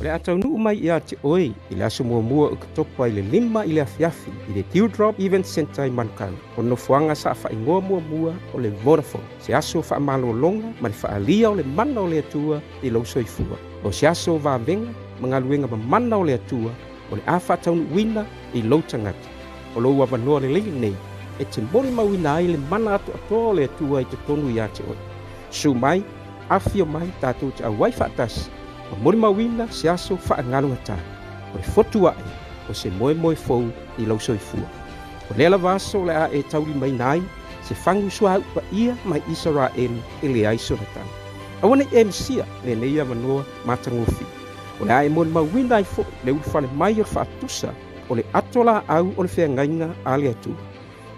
Le atau nuu mai ia te oi i le aso mua o katopa i le 5 i le afiafi i le Teardrop Event Center i Manukau. O nofuanga sa whaingoa mua o le Vodafone. Se aso whaamalolonga ma le whaalia o le mana o le atua i lau soifua. O se aso vāvenga mangaluenga ma mana o le atua o le a whatau wina i lau tangata. O lau awanoa le leili nei e te mori mawina ai le mana atu atoa o le atua i te tonu ia te oi. Su mai, afio mai tātou te awai whaatasi. O mori mawina se aso whaangalo ngata. O le fotua o se moe fou i lau soifua. O le ala vaso le a e tauri mai nai, se whangu sua upa ia mai Israel e le aiso na tau. Awana i emsia le neia manoa matangofi. O le a e mori mawina i fo le ulfane mai o whaatusa o le atola au o le whengainga a le atu.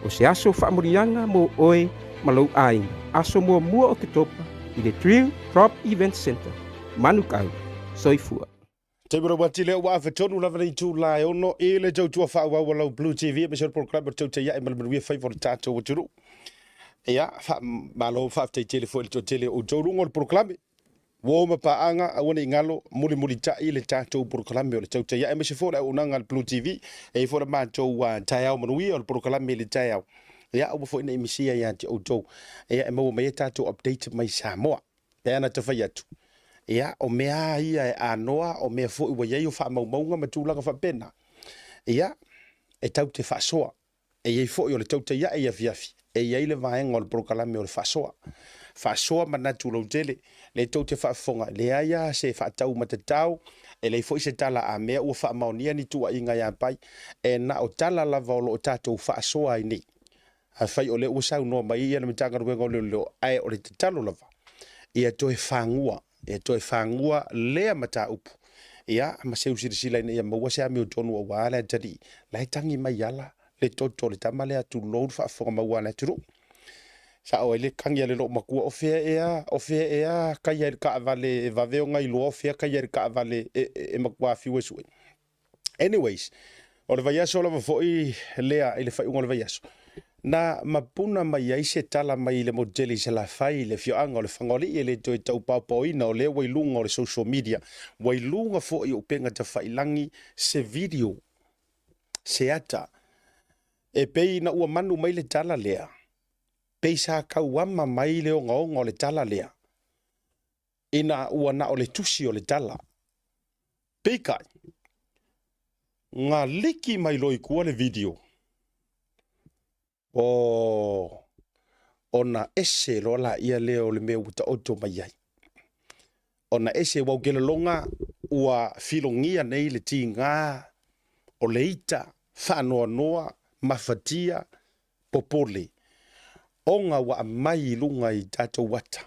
O se aso whaamorianga mo oe malau aing. Aso mua o ke topa i le Teardrop Event Center. Manukau, soifua. Te mura wati leo wa awhetonu lava nei tū lai ono e le tautua whaua walau Blue TV me sir program o TAUTAI A'E malamanui whai for tātou o turu. Ia, malo whaaftai telefo ili tō tele o tōrungo le proklame. Wōma paanga awane ingalo muli tai le tātou proklame o le TAUTAI A'E me se fōra unanga le Blue TV e fōra mātou tai au manui o le proklame le tai au. Ia, au mafo ina imisia ia te o tō. Ia, e mau mai tātou update mai Samoa. E ana te whai atu. Ia, o mea ia e anoa, o mea fo iwa iei o wha maumaunga ma tūlanga wha pena. Ia, e tau te whasoa. E iei fo i o le TAUTAI A'E ia fiafi. E iei le vaenga o le prokalame o le whasoa. Whasoa mana tūlau tele. Le tau te whaafonga. Le aia se whaatau matatau. E le fo i se tala a mea ua wha maonia ni tua inga ia pai. E na o tala lava o lo o tātou whaasoa i ni. A whai o le ua sau noa mai ia na mitanga ruenga o leo ai o le te talo lava. Ia toe whangua. E toi whangua lea mata upu. Ia, ma seu sirisila ina ia maua se ame o tonu o wāle tari. Lai tangi mai ala, le toto le tamale atu load whaafonga maua le turu. Sa o ele kangi ale lo makua o fea ea, kai ele ka avale e vaveo ngai loa o fea, kai ele ka avale e makua fiwe sue. Anyways, o le vaiaso la mafoi lea ele whaiunga le vaiaso. Na mapuna mai ai se tala mai le modeli se la fai le fioanga o le whangoli e le toi tau paupoina o le wailunga o le social media. Wailunga fo i upenga te whailangi se video, se ata. E pei na ua manu mai le tala lea. Pei sa kauama mai le o ngaonga o le tala lea. Ina ua na o le tusi o le tala. Pei kai. Ngā liki mai loi kua le video. Ona ese rola ia leo le mea uta oto mai ai. Ona ese wau gele longa ua filongia nei le ti ngā o le ita, whaanoa noa, mafatia, popole. Onga wa mai lunga I tatou wata.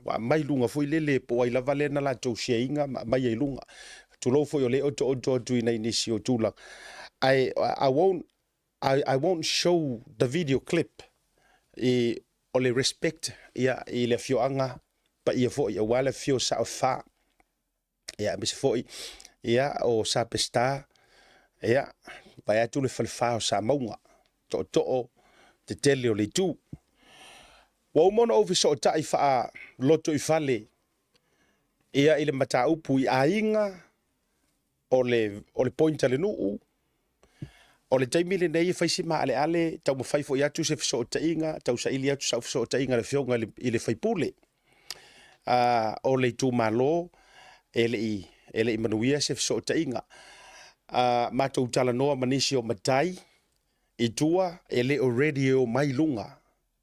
Wa mai lunga foi lele po ai lava lena la tau sheinga mai ai lunga. Tulo foi o le oto ina inisi o tula. I won't show the video clip o le respect I le fioanga pa ia foi o wale fio sa fa. Mis foi o sa pesta. Vai atu le falfa o sa maunga. To te tele o le tu. Wa umona o fiso o tai faa loto I fale. Ia ile mata upu I ainga o le pointa le nuu. O le taimile nei faisi ma ale tau mawhai fo I atu se fiso o tainga, tau sa ili atu sa fiso o tainga le fionga ile faipule. O le tu malo ele I manuia se fiso o tainga. Matou tala noa manisi o matai I tua ele o radio mai lunga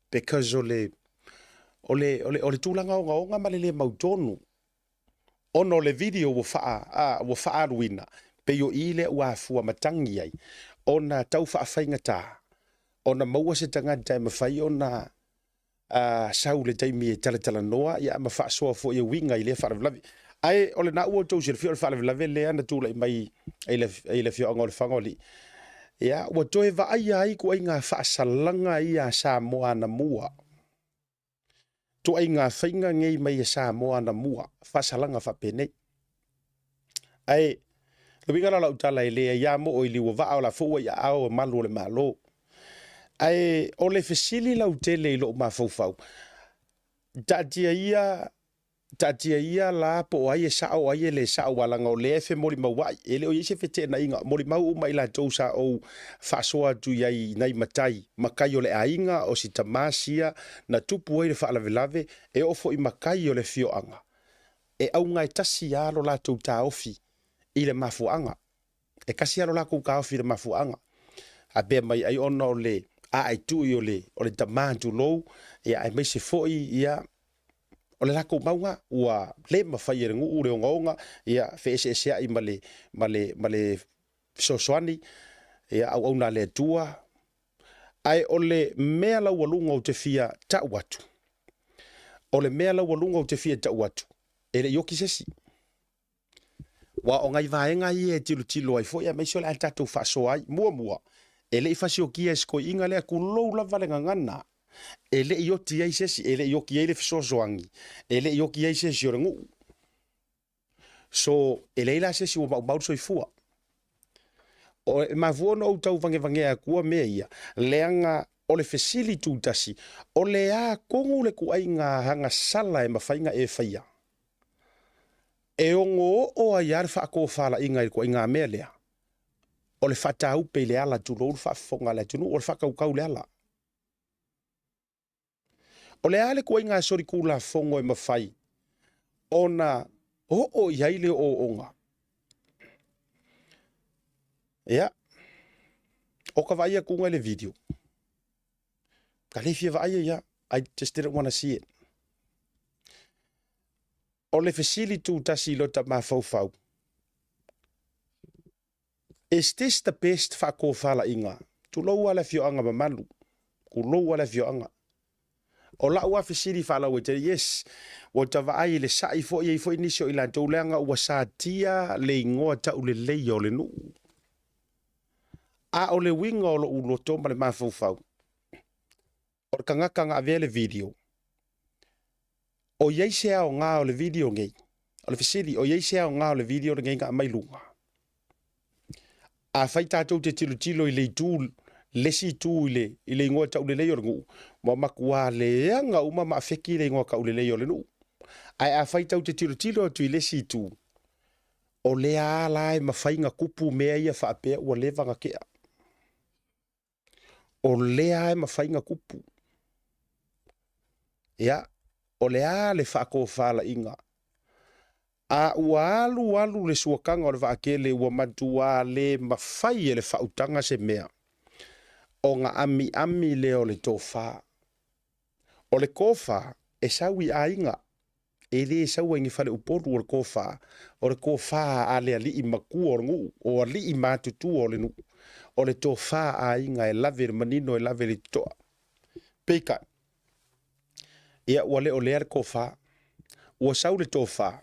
because o le tūlanga o ngā malele mautonu ono le video wo faa ruina pe yo ile ua fua matangi ai ona tau faa whainga tā ona maua se tanga tai mawhai ona sau le taimi e tala noa ia ma faa soa fo ia winga I le faa vlavi ai ole na ua tau se fio faa vlavi le ana tūla I mai ele fio angol fangoli ia ua toe va ai ku ai ngā faa salanga ia sa moa na mua to ai ngā whainga ngei mai e sa moa na mua faa salanga faa penei ai le winga la utala ele ia mo o ili wa va la fo ia ao malu le malo ai o le fesili la utele lo ma fofau tatia ia la po ai sa o ai le sa wala ngo le fe moli mawai ele o yese fete na inga moli mau mai la tou sa o fa soa tu yai nai matai makai o le ainga o si tamasia na tupu e fa lave e o fo I makai o le fio anga e au ngai tasi alo la tou ta ofi I le mafuanga e kasi alo la kou ka ofi le mafuanga a be mai ai ona o le ai tu I o le tamantu low e ai mai se foi ia o le lako maunga ua le mawhai e ngu ure o ngaonga ia fese I male sosoani ia au na le tua ai o le mea lau walunga o te fia ta watu o le mea lau walunga o te fia ta watu e le yoki sesi wa o ngai vaenga I e tilo ai fo ia mai so le antatou faso ai mua e le ifasi o kia esko inga le kulou la vale ngana ele yoti ai sesi ele yoki ele fisosoangi ele yoki ai sesi orangu so ele la sesi o mau so ifua o ma vono o tau vange a kua meia leanga o le facility tasi o le a kongu le ku ai nga hanga sala e mawhainga e whaia e ongo o a iar wha ko whala inga ko inga mea lea o le whatau pe le ala tu lor whafonga le tunu o le whakau le ala o le ale ko inga sori kula fongo e mawhai ona o iaile o onga ia o ka vaia kunga le video ka le fia vaia ia I just didn't want to see it o le facility tasi lota ma fau is this the best whako whala inga tu lau ala fio anga mamalu ku lau ala fio anga o la ua facility whala wete yes o ta vai le sai fo inisio ila tau leanga ua sa tia le ingoa ta ule leia o le nu a o le winga o lo ulo toma le ma fau o kangaka avele video o yeise o nga o le video ngei o le facility o yeise o nga o le video ngei nga mai lunga a fai tātou te tilo I le tū lesi tū I le ingoa ta ule leo ngu ma makua le anga uma ma feki le ingoa ka ule leo le nu ai a fai tau te tilo tu I lesi tū o le a lai ma fai nga kupu mea ia wha apea ua lewa nga kea o le a ma fai nga kupu ia o le a le whako whala inga a ua alu le suakanga o le vaakele ua matua le mawhai e le whautanga se mea o nga ami leo le tofa o le kofa e sawi a inga e le saua ingi whale uporu o le kōwha, o le kōwha a le ali i makua o le ngu, o ali i mātutu o le nu, o le tō wha a inga e lave le manino e lave le toa. Peka, ia ua le o lea le kōwha, ua sau le tō wha,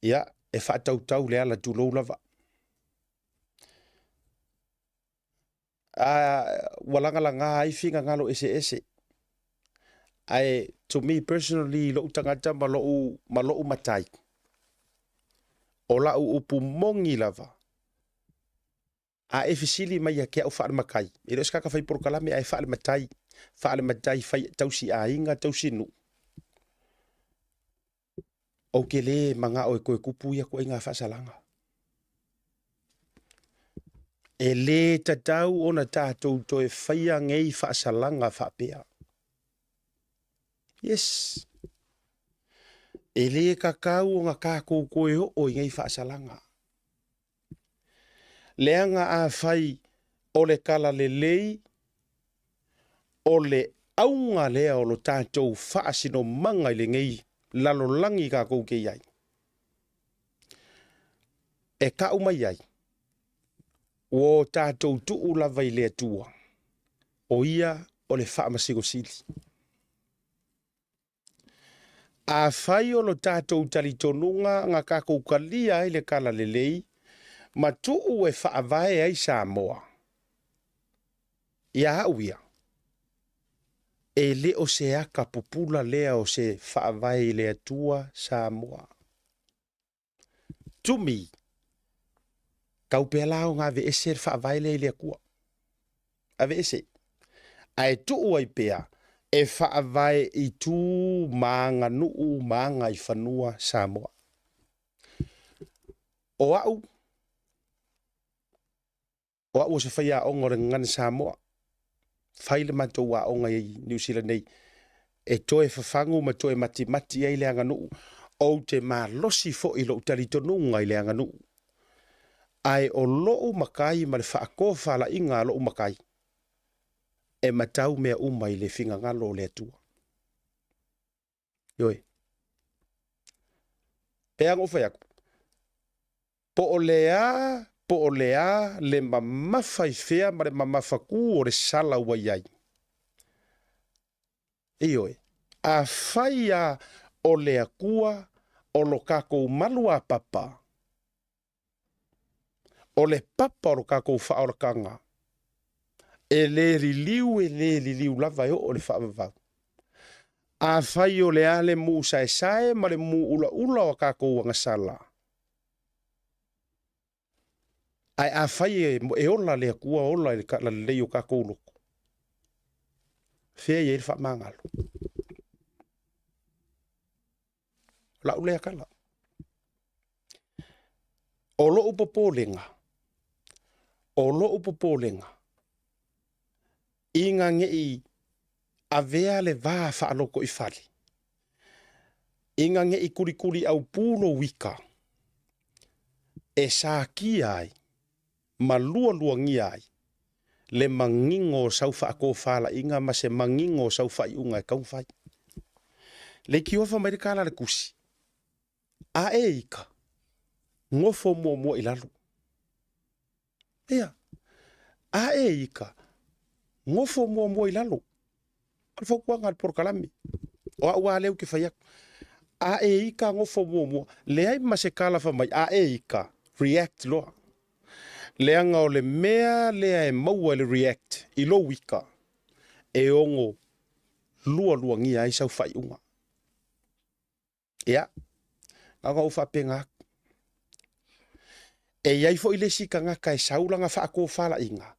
ia e whaatautau le ala tūlou lava. Walanga ai finga ngalo ese. To me personally, lo utangata ma lo matai. O la upu mongi lava. A fisili mai a kia o whaare makai. E reo skaka whai porokalame a whaare matai. Whaare matai whai tausi a inga tausi nu. O ke le manga o e koe kupu ia ko inga whaasalanga. E le tatau o na tātou to e whaia ngei whaasalanga whaapea. Yes. E le kakau o ngā kākou koe o i ngei whaasalanga. Leanga a whai o le kala le lei, o le aunga lea o lo tātou whaasino manga i le ngei lalolangi kākou ke iai. E ka umai iai. O tātou tuu lava i lea tua. O ia o le whaamasigo sili. A whai o lo tātou talitonunga ngā kākou kalia i le kala lelei, ma tuu e whaavae ai Samoa. Ia auia. E le o se aka pupula lea o se whaavae i lea tua Samoa. Tumi. Kau pea lao ngā ve ese whaavae lea i lea kua. A ve ese. Ai tuu ai pea. E whaavae i tū maanga nuu maanga i whanua Samoa. O au se whaia ongo re ngana Samoa. Whaile matou a onga i New Zealand nei. E toe whawhangu ma toe mati ai leanga nuu. O te mā losi fo i lo taritonunga i leanga nuu. Ai o loo makai ma le whaako whala inga loo makai. E matau mea umai le finga ngalo le atua. Yoi. Pea ngofa yaku. Po o lea le mamafa i fea ma le mamafa ku o le sala ua iai. Ioi. A whaia o lea kua o lo kako malua papa. O le papa o lo kako whaorakanga. E le liliu lava o le whaavavau. A whai o le ale mu sae ma le mu ula o kako wanga sala. Ai a whai e ola le kua ola le leo kako uloko. Fea i e wha mangalo. La ulea kala. O lo upopolenga. Inga ngei a vea le vaa whaaloko i whali. Inga ngei kurikuri au pūlo wika. E sāki ai, ma lua ngi ai, le mangingo sau whaako whala inga ma se mangingo sau whai unga e kaumwhai. Le ki ofa mai kala le kusi. A'e ika, ngofo mua i lalu. Ea, a'e ika, ngofo mua i lalo. Alfa kuanga al porkalami. O aua leu ke whaiaku. A'e ika ngofo mua. Leai masekala wha mai. A'e ika. React loa. Leanga o le mea lea e maua le react. I lo wika. E ongo lua ngia ai sau whai unga. Ea. Nganga o whapenga. E iai fo ile sika ngaka e saulanga whaako whala inga.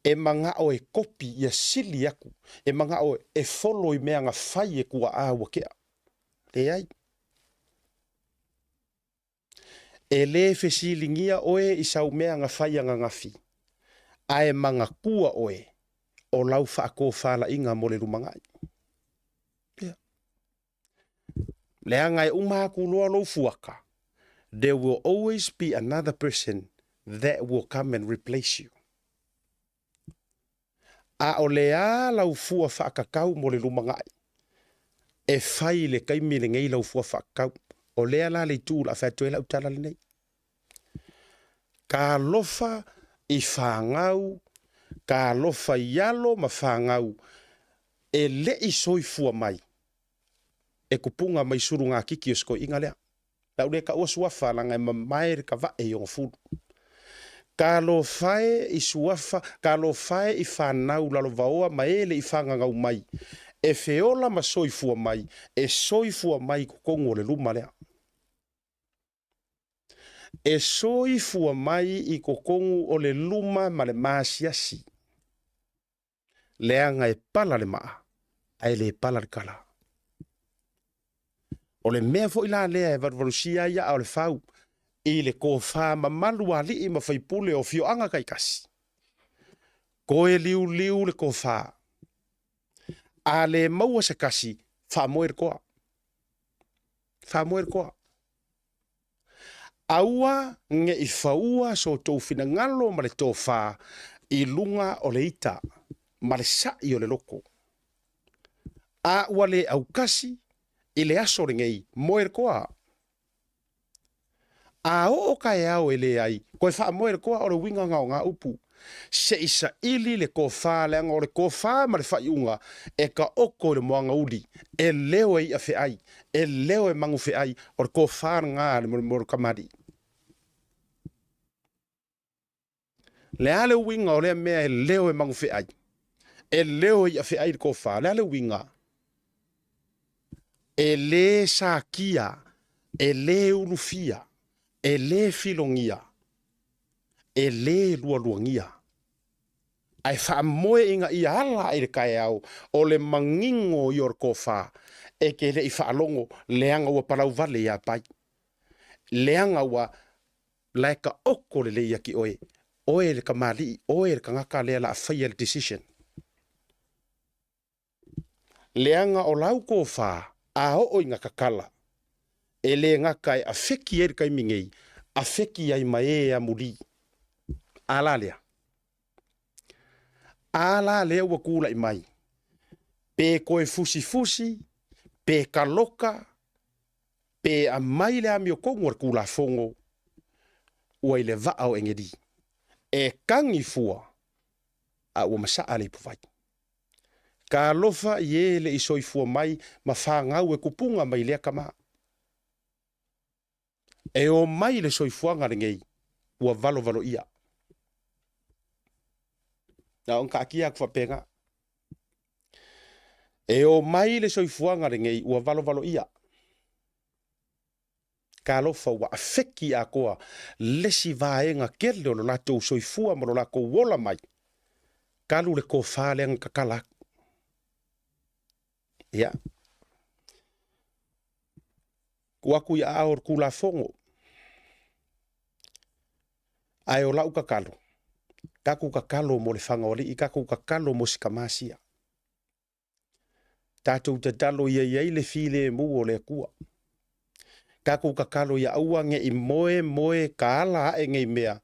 E manga o e kopi ia sili aku. E manga o e follow i mea nga whai e kua awa kea. Le ai. E le fesilingia oe i sau mea nga whai anga ngafi. A e manga kua oe. O lau whaako whala inga mo le rumangai. Yeah. Leanga e umaku loa lo fuaka. There will always be another person that will come and replace you. A o lea lau fua whaakakau mo le lumangai. e fai le kaimi le ngei lau fua whakau. O lea la le tū la whātua lau tala le nei. Ka lofa I whāngau, ka lofa I alo ma whāngau, e le I soifua mai. E kupunga mai suru ngā kiki o sko inga lea. Lau le ka ua suafa langa e mamaere ka va e yonga furu. Ka lo fae I suafa, ka lo fae I whanau lalo vaoa ma ele I whangangau mai. E feola ma soifua mai, e soifua mai kukongo le luma lea. E soifua mai I kukongo o le luma ma le maasiasi. Leanga e pala le maa, ai le pala le kala. O le mea fo ila lea e varvarusia ia au le fau. I le ko wha ma malu ali I ma whaipule o fio anga kai kasi. Ko e liu liu le ko wha. A le maua se kasi, wha moer koa. Wha moer koa. Aua nge I whaua so tau fina ngalo ma le tō wha I lunga o le ita, ma le sai o le loko. A ua le au kasi, I le aso ngei, moer koa. A o kai au ele ai, koe wha moer koa o le winga ngao ngā upu. Se isa ili le ko wha leanga o le ko wha ma le whai unga, e ka oko le moanga uli, e leo I a whi ai, e leo e mangu whi ai, o le ko wha ngā le moro kamari. Le ale winga o le mea e leo e mangu whi ai, e leo I a whi ai le ko wha, le ale winga. E le sa kia, e le ulufia, e le filongia, e le lualuangia. Ai wha moe inga I ala I le kai au, o le mangingo I or ko wha, e ke le I wha alongo, leanga ua parau vale ia pai. Leanga ua laika oko le leia ki oe, oe le kamali, oe le kangaka lea la awhai le decision. Leanga o lau ko wha, a o inga kakala, e le ngaka e a wheki e kai mingei, a wheki ai mai a muri. Ala lea. Ala lea ua kula I mai. Pe koe fusi fusi, pe kaloka, pe a mai lea mi o kongo kula fongo, ua I le vaa o engedi. E kangi fua, a ua masaa le puvai. Ka lofa I le I soifua mai, ma whangau e kupunga mai lea kama. E o mai le soifuanga ngei, ua valo valo ia. Na on ka kia kwa penga. E o mai le soifuanga ngei, ua valo valo ia. Ka lofa ua afeki a koa, lesi vaenga kele o lo lato soifua ma lo lako wola mai. Kalu le ko whale ang kakala. Ia. Kuaku ia aor kula fongo. Ai o lau kakalo. Kaku kakalo mo le whangaori I kaku kakalo mo sikamasia. Tātou te talo ia iei le file mu o le kua. Kaku kakalo ia aua nge I moe moe ka ala e ngei mea.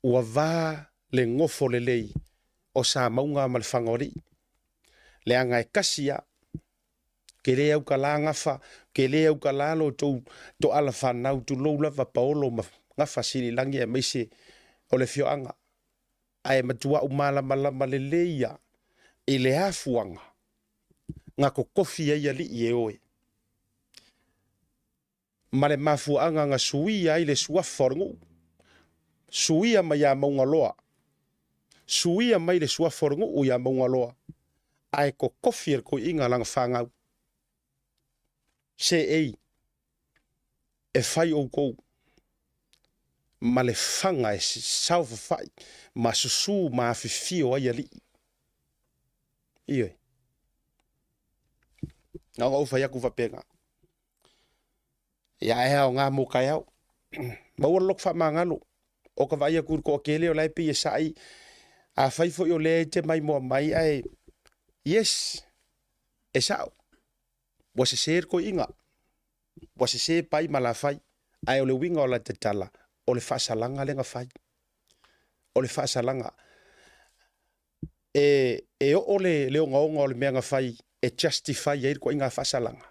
Ua vā le ngofo le lei o sa maunga ma le whangaori. Le anga e kasia. Ke le au ka la ngafa, ke le au ka lalo to ala whanau tu loula va paolo ma ngafa siri langi e meise o le fioanga. Ai matua umala malama le leia I le afuanga. Nga ko kofi ia li I e oe. Ma le mafuanga nga suia I le suaforingu. Suia ma ia maunga loa. Suia mai le suaforingu u ia maunga loa. Ai ko kofi er ko inga langa whangau. Se ei. E whai o kou. Ma le whanga e saufa whai. Ma susu ma awhiwhio ai ali. Ioi. Nga o whai aku whapenga. Ia e hao ngā mō kai au. Maua lok wha maa ngalo. O ka vai aku ko kele o lai pi e sai. A whai fo o le te mai mua mai ai. Yes. E sao. Wa se ser ko inga. Wa se se pai ma la whai. Ai o le winga o la te tala. O le whaasalanga le nga whai. O le whaasalanga. E o le leo ngaonga o le mea nga whai. e justify ai ko inga fasalanga.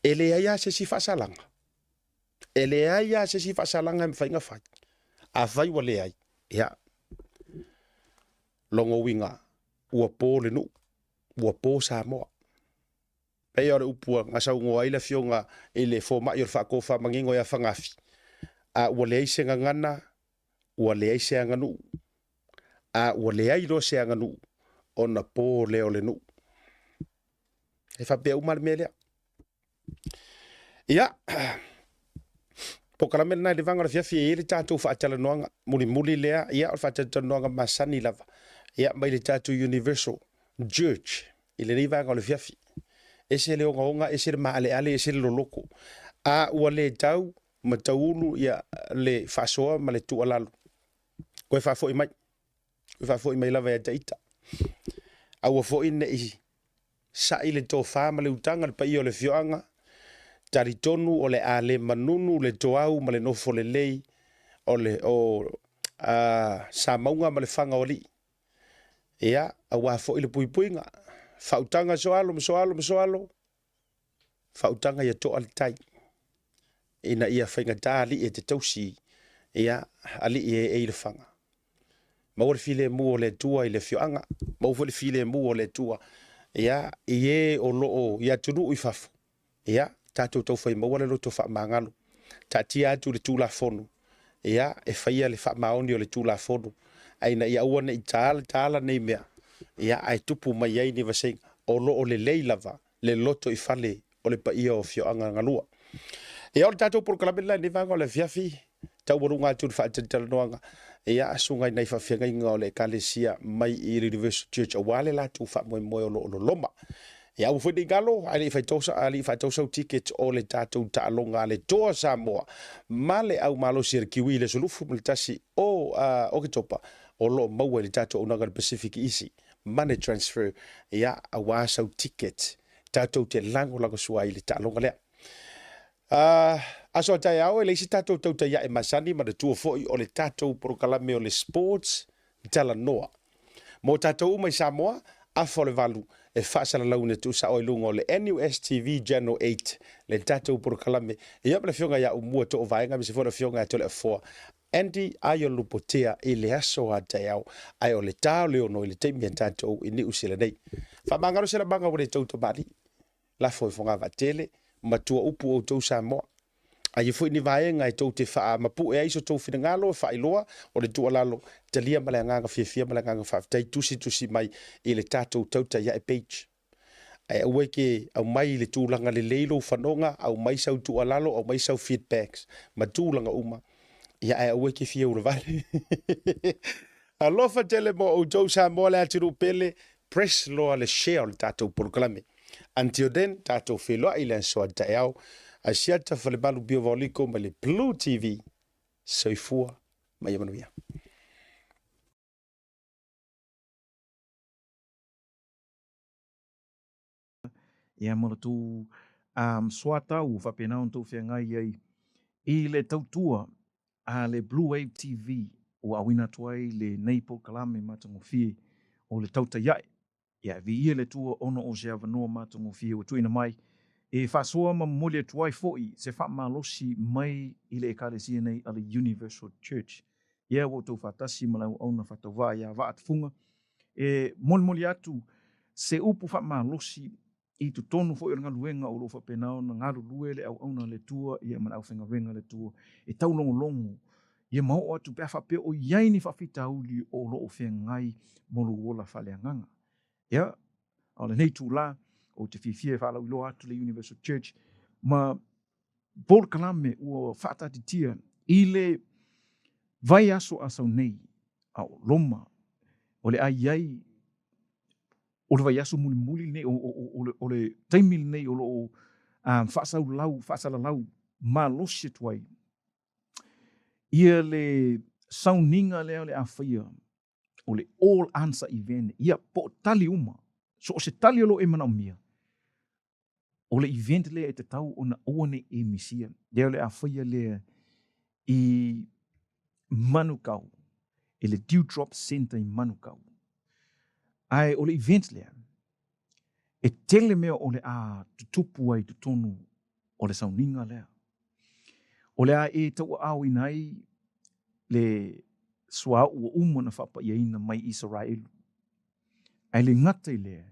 Ele ia se si fasalanga. Ele ia se si fasalanga me fainga fai. A fai wale ai. Ya. Longo winga ua po le nu. Ua po sa moa. Pei ora upua ngasa ungo ile fionga ile fo ma yor fa ko fa mangingo ya fangafi. A wale ai se ngana, wale ai se nganu. A wale ai ro se nganu. Ona po leo le nu. E fa pe umar melea. Ya. Pokala mena le vanga fia fia le tatu fa tala noanga muli lea ya fa tala noanga masani lava. Ya mai le tatu universal church. Ile ni vanga le fia fia. Ese le onga ese le maale ale ese le loloko. A wale tau mataulu ya le fasoa ma le tualalu. Koe fa fo mai. Koe fa fo mai lava ya taita. A wa fo ine i sa ile to fa ma le utanga le pai o le fioanga. Taritonu o le ale manunu le toau ma le nofo le lei o le sa maunga ma le fanga o li. Ia, a wafo ile puipuinga. Fautanga soalo. Fautanga ia to al tai. Ina ia whainga dali e te tausi. Ia, ali e le fanga. Mau le file mu o le tua i le fioanga. Mau le file mu o le tua. Ia, ie o loo, ia tunu i fafu. Ia, tatou tau fai maua le loto wha mangalo. Tatia atu le tūla fonu. Ia, e whaia le wha maoni o le tūla fonu. Aina ia uana i tāla nei mea. Ia, ai tupu mai ai ni vaseng. O lo o le leilava, le loto i fale o le paia o fio anga ngalua. Ia, o le tatou porkalamela ni vanga o le fiafi. Tau warunga atu le wha atentala noanga. Ia, asungai nei whawhianga inga o le kalesia mai i Universal Church. Awale la tu wha moe o lo loma. Ya u foi de galo ali fai tosa ticket o le tatou ta longa le toa Samoa male au malo sir kiwi le sulufu multasi o ke topa o lo mau le tatou o naga Pacific Easy money transfer ya awa sau ticket tatou te lango sua le ta longa le aso tai au le si tatou tau ya e masani ma de tu foi o le tatou prokalame o le sports tala noa mo tatou mai Samoa a fo le valu e fasala laune tu sa oilungo le NUS TV Channel 8 le tatou por kalame ia le fionga ya umua to vaenga mi se fora fionga to le fo Andy ayo lupotea ile aso atayau ayo le tau le ono le temi tatou ini usile nei fa mangaro se la banga o le tau to bali la fo fonga va tele matua upu o to Samoa ai foi ni vaenga e to te fa mapu e iso to finangalo fa iloa o le tualalo te lia malanga fia malanga fa tai tusi mai ile tatou TAUTAI A'E page ai aweke au mai le tulanga le leilo fanonga au mai sau tualalo au mai sau feedbacks ma tulanga uma ia ai aweke fia ura vale alofa tele mo o to Samoa le atiru pele press lo le share le tatou proclame until then tatou felo ile so tayau asiata fale balu biovoliko ma le Blue TV soifua mai manuia ia mo tu swata u whapena on tau whiangai ai i le tautua a le Bluwave TV o awina tuai le Neipo Kalame matango fie o le TAUTAI A'E. Ia vi ia le tua ono o se avanoa matango fie o tuina mai e whasoa ma mole tuai foi se whamalosi mai i le ekalesia nei a le Universal Church. Ia o tau whatasi malau au na whatawā ia waat funga e moli atu se upu whamalosi i tu tonu fo i ngā luenga o lo whapenao na ngā lue le au auna le tua ia man au whenga wenga le tua e tau longo ia mau atu pia whapea o iaini whawhita uli o lo o whengai molu wola whaleanganga. Ia, au le nei tū la o te whiwhia whalau ilo atu le Universal Church ma Paul Kalame ua whaatatitia i le vai aso asau nei au loma o le ai o le vai aso muli nei o le taimili nei o lo whaasala lau ma losi tuai ia le sauninga lea le awhaia o le all answer event ia po tali uma so o se tali o lo e mana umia o le event lea e te tau o na oane e misia lea le awhaia lea i Manukau e le Dewdrop Center i Manukau ai o le event lea e tele mea o le a tutupu ai tutonu o le sauninga lea. O le a e tau au inai le sua ua uma na whapa iaina mai Israelu. Ai le ngata i lea.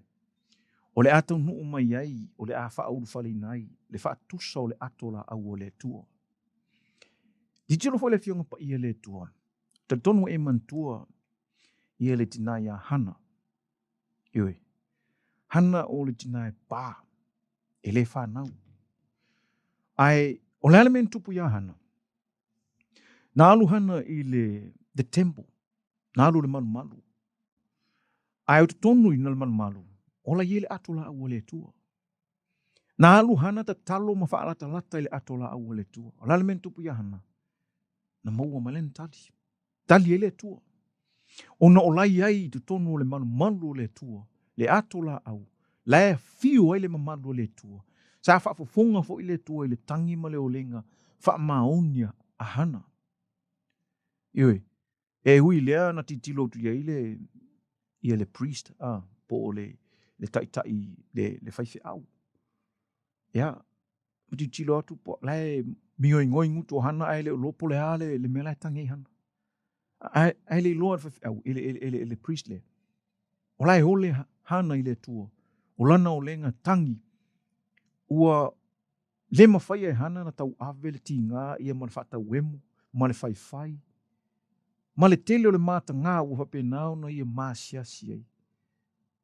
O le atau nuu mai ai, o le a whaau whale nai, le whaatusa o le atola au o le tua. Di tiro fo le fionga pa ia le tua. Te tonu e mantua ia le tina ia hana. Ioi. Hana o le tina e pā. E le whanau. Ai, o le alamen tupu ia hana. Nā alu hana i le the temple. Nā alu le malu malu. Ai o te tonu i na le malu malu. O la iele atola au o le tua. Nā alu hana ta talo ma whaalata lata i le atola au o le tua. O le alamen tupu ia hana. Na maua malen tali. Tali e le tua. O na olai ai te tonu o le malu malu o le tua. Le atola au. Lae fiu ai le mamalu o le tua. Sa whaafofonga fo i le tua i le tangi ma le olenga. Wha maonia a hana. Ioi. E hui lea na titilo tu ia le priest. Po o le taitai le whaife au. Ia. Titilo atu po lae mio ngoi ngutu o hana ai le lopo le ale le mela tangi hana. Ai le loa whaife au. Le priest le. O lae ole hana i le tua. O lana o lenga tangi. Ua le mawhai e hana na tau ave le tinga ia ma le whatau wemu. Ma le whaifai. Ma le tele o le mata ngā ua whapenao na ia māsiasi ai.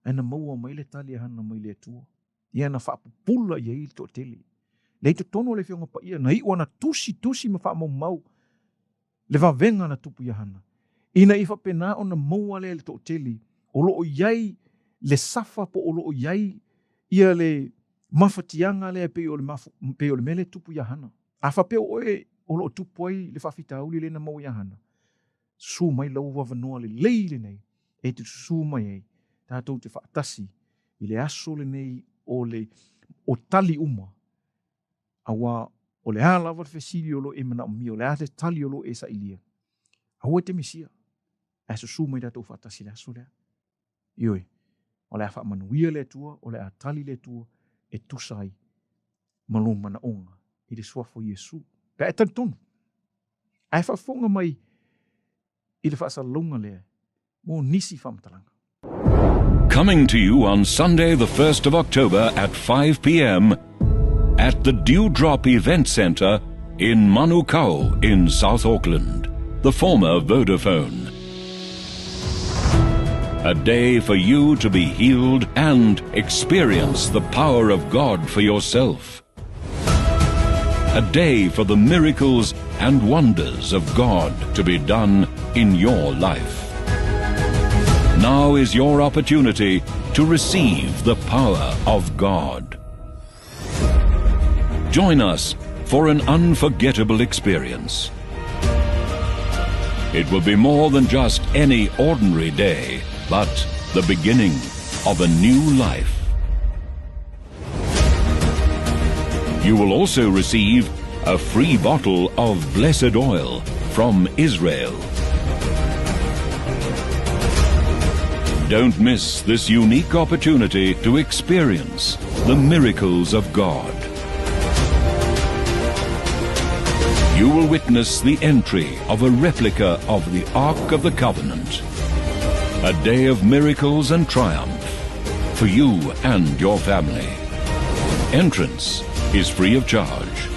E na maua mai le tali e hana mai le tua. Ia na whaapupula ia i to tele. Le te tono le whionga pa ia. Na iwa na tusi ma whaamau mau. Le wawenga na tupu ia hana. Ina i whapenao na maua le to tele. O loo iai le safa po o loo iai ia le mawhatianga le pe o le mele tupu ia hana. A whapeo oe o loo tupu ai le whawhitauli le na mau ia hana. Su mai lau wawanoa le leile nei. E te su mai ei. Tātou te whaatasi i le aso le nei o tali uma. Awa o le alawa le whesiri o lo e mana o mi o le ate tali o lo e sa ilia. Awa te misia. E su mai tātou whaatasi le aso lea. Ioi. O le a whaamanuia le tua, o le a tali le tua, e tusai malo mana onga. I le suafo Iesu. Pea e tantonu. Ai whafonga mai i le whaasalunga lea. Mo nisi whamtalanga. Coming to you on Sunday the 1st of October at 5 p.m. at the Dewdrop Event Centre in Manukau in South Auckland, the former Vodafone. A day for you to be healed and experience the power of God for yourself. A day for the miracles and wonders of God to be done in your life. Now is your opportunity to receive the power of God. Join us for an unforgettable experience. It will be more than just any ordinary day, but the beginning of a new life. You will also receive a free bottle of blessed oil from Israel. Don't miss this unique opportunity to experience the miracles of God. You will witness the entry of a replica of the Ark of the Covenant. A day of miracles and triumph for you and your family. Entrance is free of charge.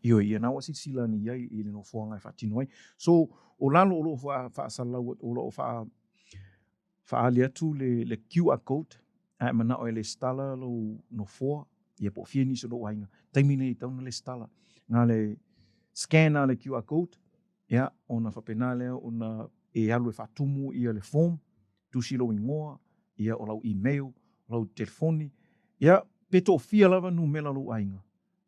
Io ia na wasi sila ni iai i le no fuanga i whatino ai. So, o lalo o lo whaasalau o lo whaali atu le QR code. Ai mana o le stala lo no fua. Ia po fia niso lo wainga. Taimine i tauna le stala. Ngā le scanna le QR code. Ia, ona whapena lea, ona e alu e whatumu ia le form. Tusi lo ingoa. Ia o lau email, o lau telefoni. Ia, peto fia lava nu mela lo wainga.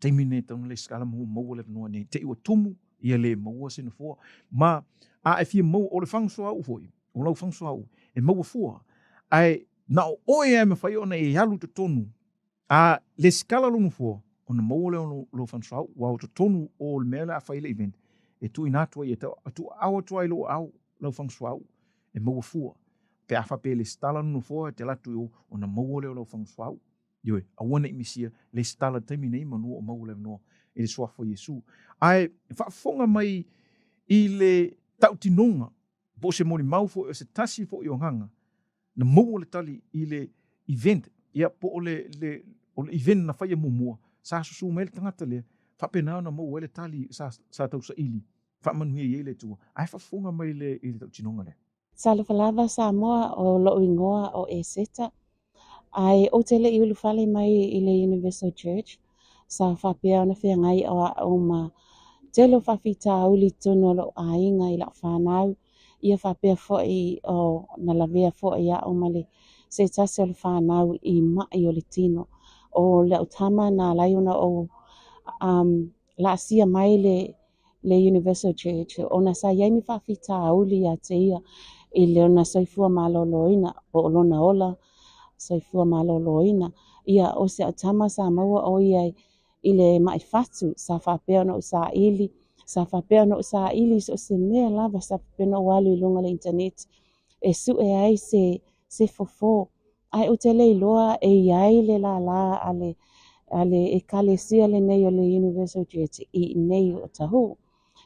Taimine tauna le skala maua le vanua nei. Te iwa tumu, ia le maua sena fua. Ma, a e fia maua, o le whangso au foi. O lau whangso au. E maua fua. Ai, na o oe e me whai ona e alu te tonu. A le skala lo fua. Ona maua le lo whangso au. Wau te tonu o le mea le a whai le event. e tu inatu e tu awa tu ai lo au lo fang suau e mo fua pe afa pe le stala no fo te la tu o na mo le lo fang suau yo a wona imisia le stala te minei manu o mo le no e le soa fo Yesu ai fa fonga mai i le tautinonga po se moni mau fo se tasi fo i hanga na mo le tali i le event ia po o le event na fai mumua sa su mel tangata le fa pena na mo le tali sa tau sa ili fa manu ye le tu ai fa fonga mai le i le tautinonga le Salafalava Samoa o Lo'ingoa o Eseta. Ai o tele i ulu fale mai i le Universal Church. Sa whapea ona whia ngai o ma telo whawhita uli tono lo ainga i la whanau. Ia whapea foi o na lavea foi a o male se tasi o le whanau i mai o le tino. O le utama na laiuna o la asia mai le Universal Church. O na sa yaini whawhita uli a te ia. I le ona soifua maloloina o lona ola soifua maloloina ia o se atama sa maua o ia i le mai fatu sa whapea no sa ili so se mea lava sa whapea no walu i lunga le internet e su e ai se fofo ai o te le iloa e iai le la ale e kalesia le nei o le Universal Church i nei o tahu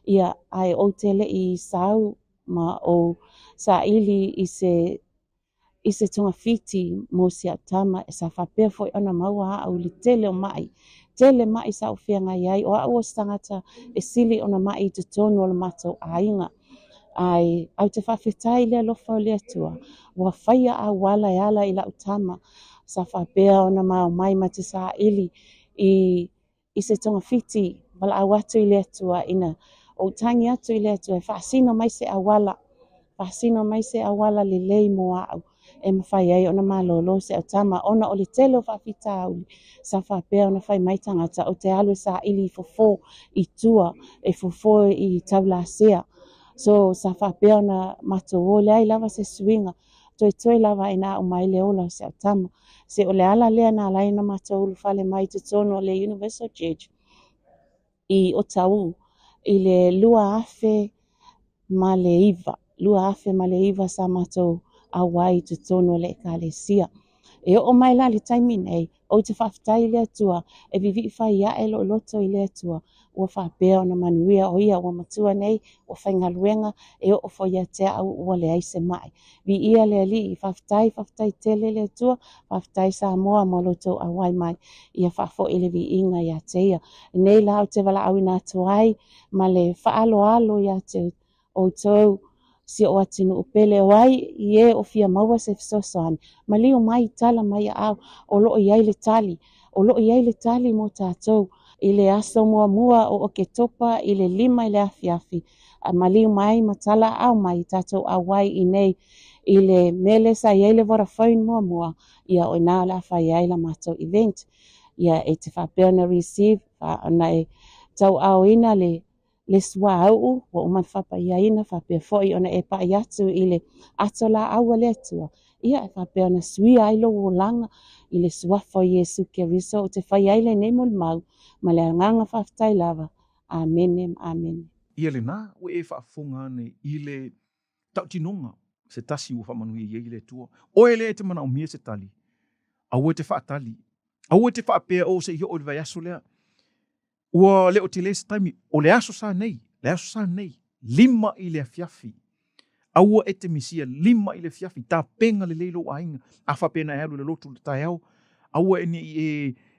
ia ai o te le i sau ma o sa ili i se tonga fiti mo si atama e sa whapea foi ana maua au li tele mai sa o whia ngai ai o au o stangata e sili ona mai te tonu o le matou ainga ai au te whawhetai lea lofa o lea tua wa whaia a wala e ala i la utama sa whapea ona mai ma te sa ili i se tonga fiti wala au atu i lea tua ina o tangi atu i lea tua e whaasino mai se awala le lei mo au e mawhai ai ona malolo se atama ona o le tele o whawhita au sa whapea ona whai mai tangata o te alu sa ili fofo i tua e fofo i taulasea so sa whapea ona mato o le ai lava se swinga toi lava ina o mai le ola se atama se o le ala lea na lai na mato ulu fale mai te tono le Universal Church i o tau i le lua afe ma le iva sa matou awai te tono le ekalesia. E o mai la li taimi nei, o te whawhitai lea tua, e vivi whai ia e lo loto i lea tua, ua whapea o na manuia o ia, ua matua nei, ua whaingaluenga, e o whaia te au ua le aise mai. Vi ia lea li i whawhitai tele lea tua, whawhitai sa moa mo loto awai mai, ia whafo ile vi inga ia te ia. Nei la o te wala au ina tuai, ma le whaalo ia te o tau, si o atinu upele wai ie o fia maua se fisosoani mali o mai tala mai au o lo iai le tali mo tatou i le aso mua o ke topa i le lima i le afiafi mali o mai matala au mai tatou au wai i nei i le mele sa iai le Vodafone mua ia o na la fa iai la matou event ia e te whapea na receive na e tau au ina le sua au o man whapa ia ina whapea foi ona e pa iatu i le ato la aua le atua. Ia e whapea na sui ailo o langa i le sua foi Yesu Keriso o te whai aile nei mo mau ma le anganga whaftai lava. Amen, amen. ia le nā o e whaafonga ane i le tautinonga se tasi ua whamanui i le tua o e le te mana o mia se tali au e te whaatali au e te whaapea o se i o le vai aso lea ua leo te lese taimi, o le aso sa nei, lima i le afiafi. Aua e te misia, lima i le afiafi, tā penga le leilo ainga, a whapena e alu le lotu le tai au. Aua e ni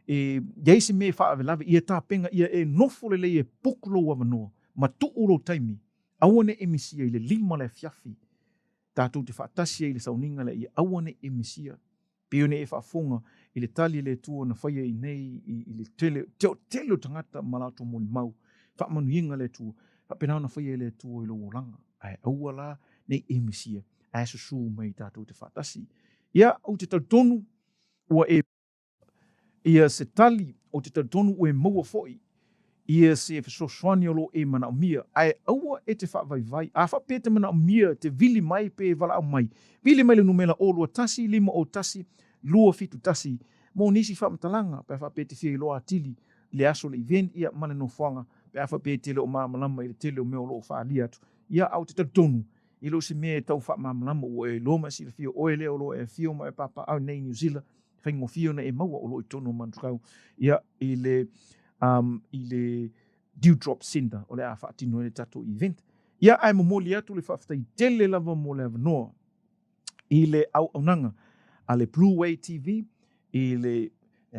iaise me whaavelawe, ia tā penga, ia e nofo le lei e pukulo wa manoa, ma tuuro taimi. Aua ne e misia i le lima le afiafi. Tātou te whaatasia i le sauninga le ia, aua ne e misia. Pio ne e whaafonga i le tali le tua na whaia i nei i le tele o tangata malato moni mau. Whaamanuinga le tua. Whapenau na whaia i le tua i lo langa. Ai aua la nei e misia. Ai susu mai tātou te whaatasi. Ia au te tautonu ua e ia se tali o te tautonu ua e maua foi. Ia se fesoswani o lo e mana o mia. Ai aua e te whaavaivai. A whape te mana o mia te vili mai pe vala au mai. Vili mai le numela o lua tasi, lima o tasi, lua fitu tasi. Mo nisi whaamatalanga pe whape te whia i loa atili le aso le event ia male no whanga pe afa pe tele o mamalama i le tele o mea o loo whaalia atu. Ia au te tatonu, i lo se mea tau wha mamalama o e loma si le fio oe leo lo e fio ma e papa au nei New Zealand, whaingo fio na e maua o lo i tono mantukau. Ia i le Dewdrop Center o le a whaatino e tato event. Ia ai momoli atu le whaftai tele lava mo le avanoa i le au aunanga a le Bluwave TV i le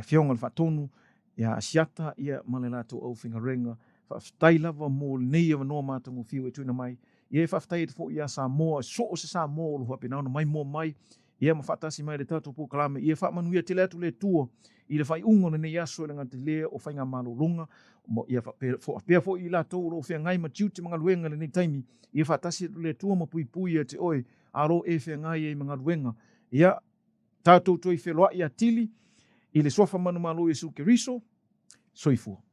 fionga le whatonu ia asiata ia male lato au whingarenga whaftai lava mo nei avanoa mātango fiu e tuina mai ia e whaftai e te fo ia Samoa so o se Samoa o luha penau na mai mo mai ia ma whatasi mai le tato po kalame ia whamanuia te le atu le tua i le whai ungo na nei aso e ngati lea o whainga malolunga ia whapea fo i lato o whia ngai ma tiuti mga luenga le nei taimi ia whatasi le tua ma pui pui e te oe aro e whia ngai e mga luenga ia tātou toi wheloa ia tili i le sofa manu malo Yesu Keriso, soifua.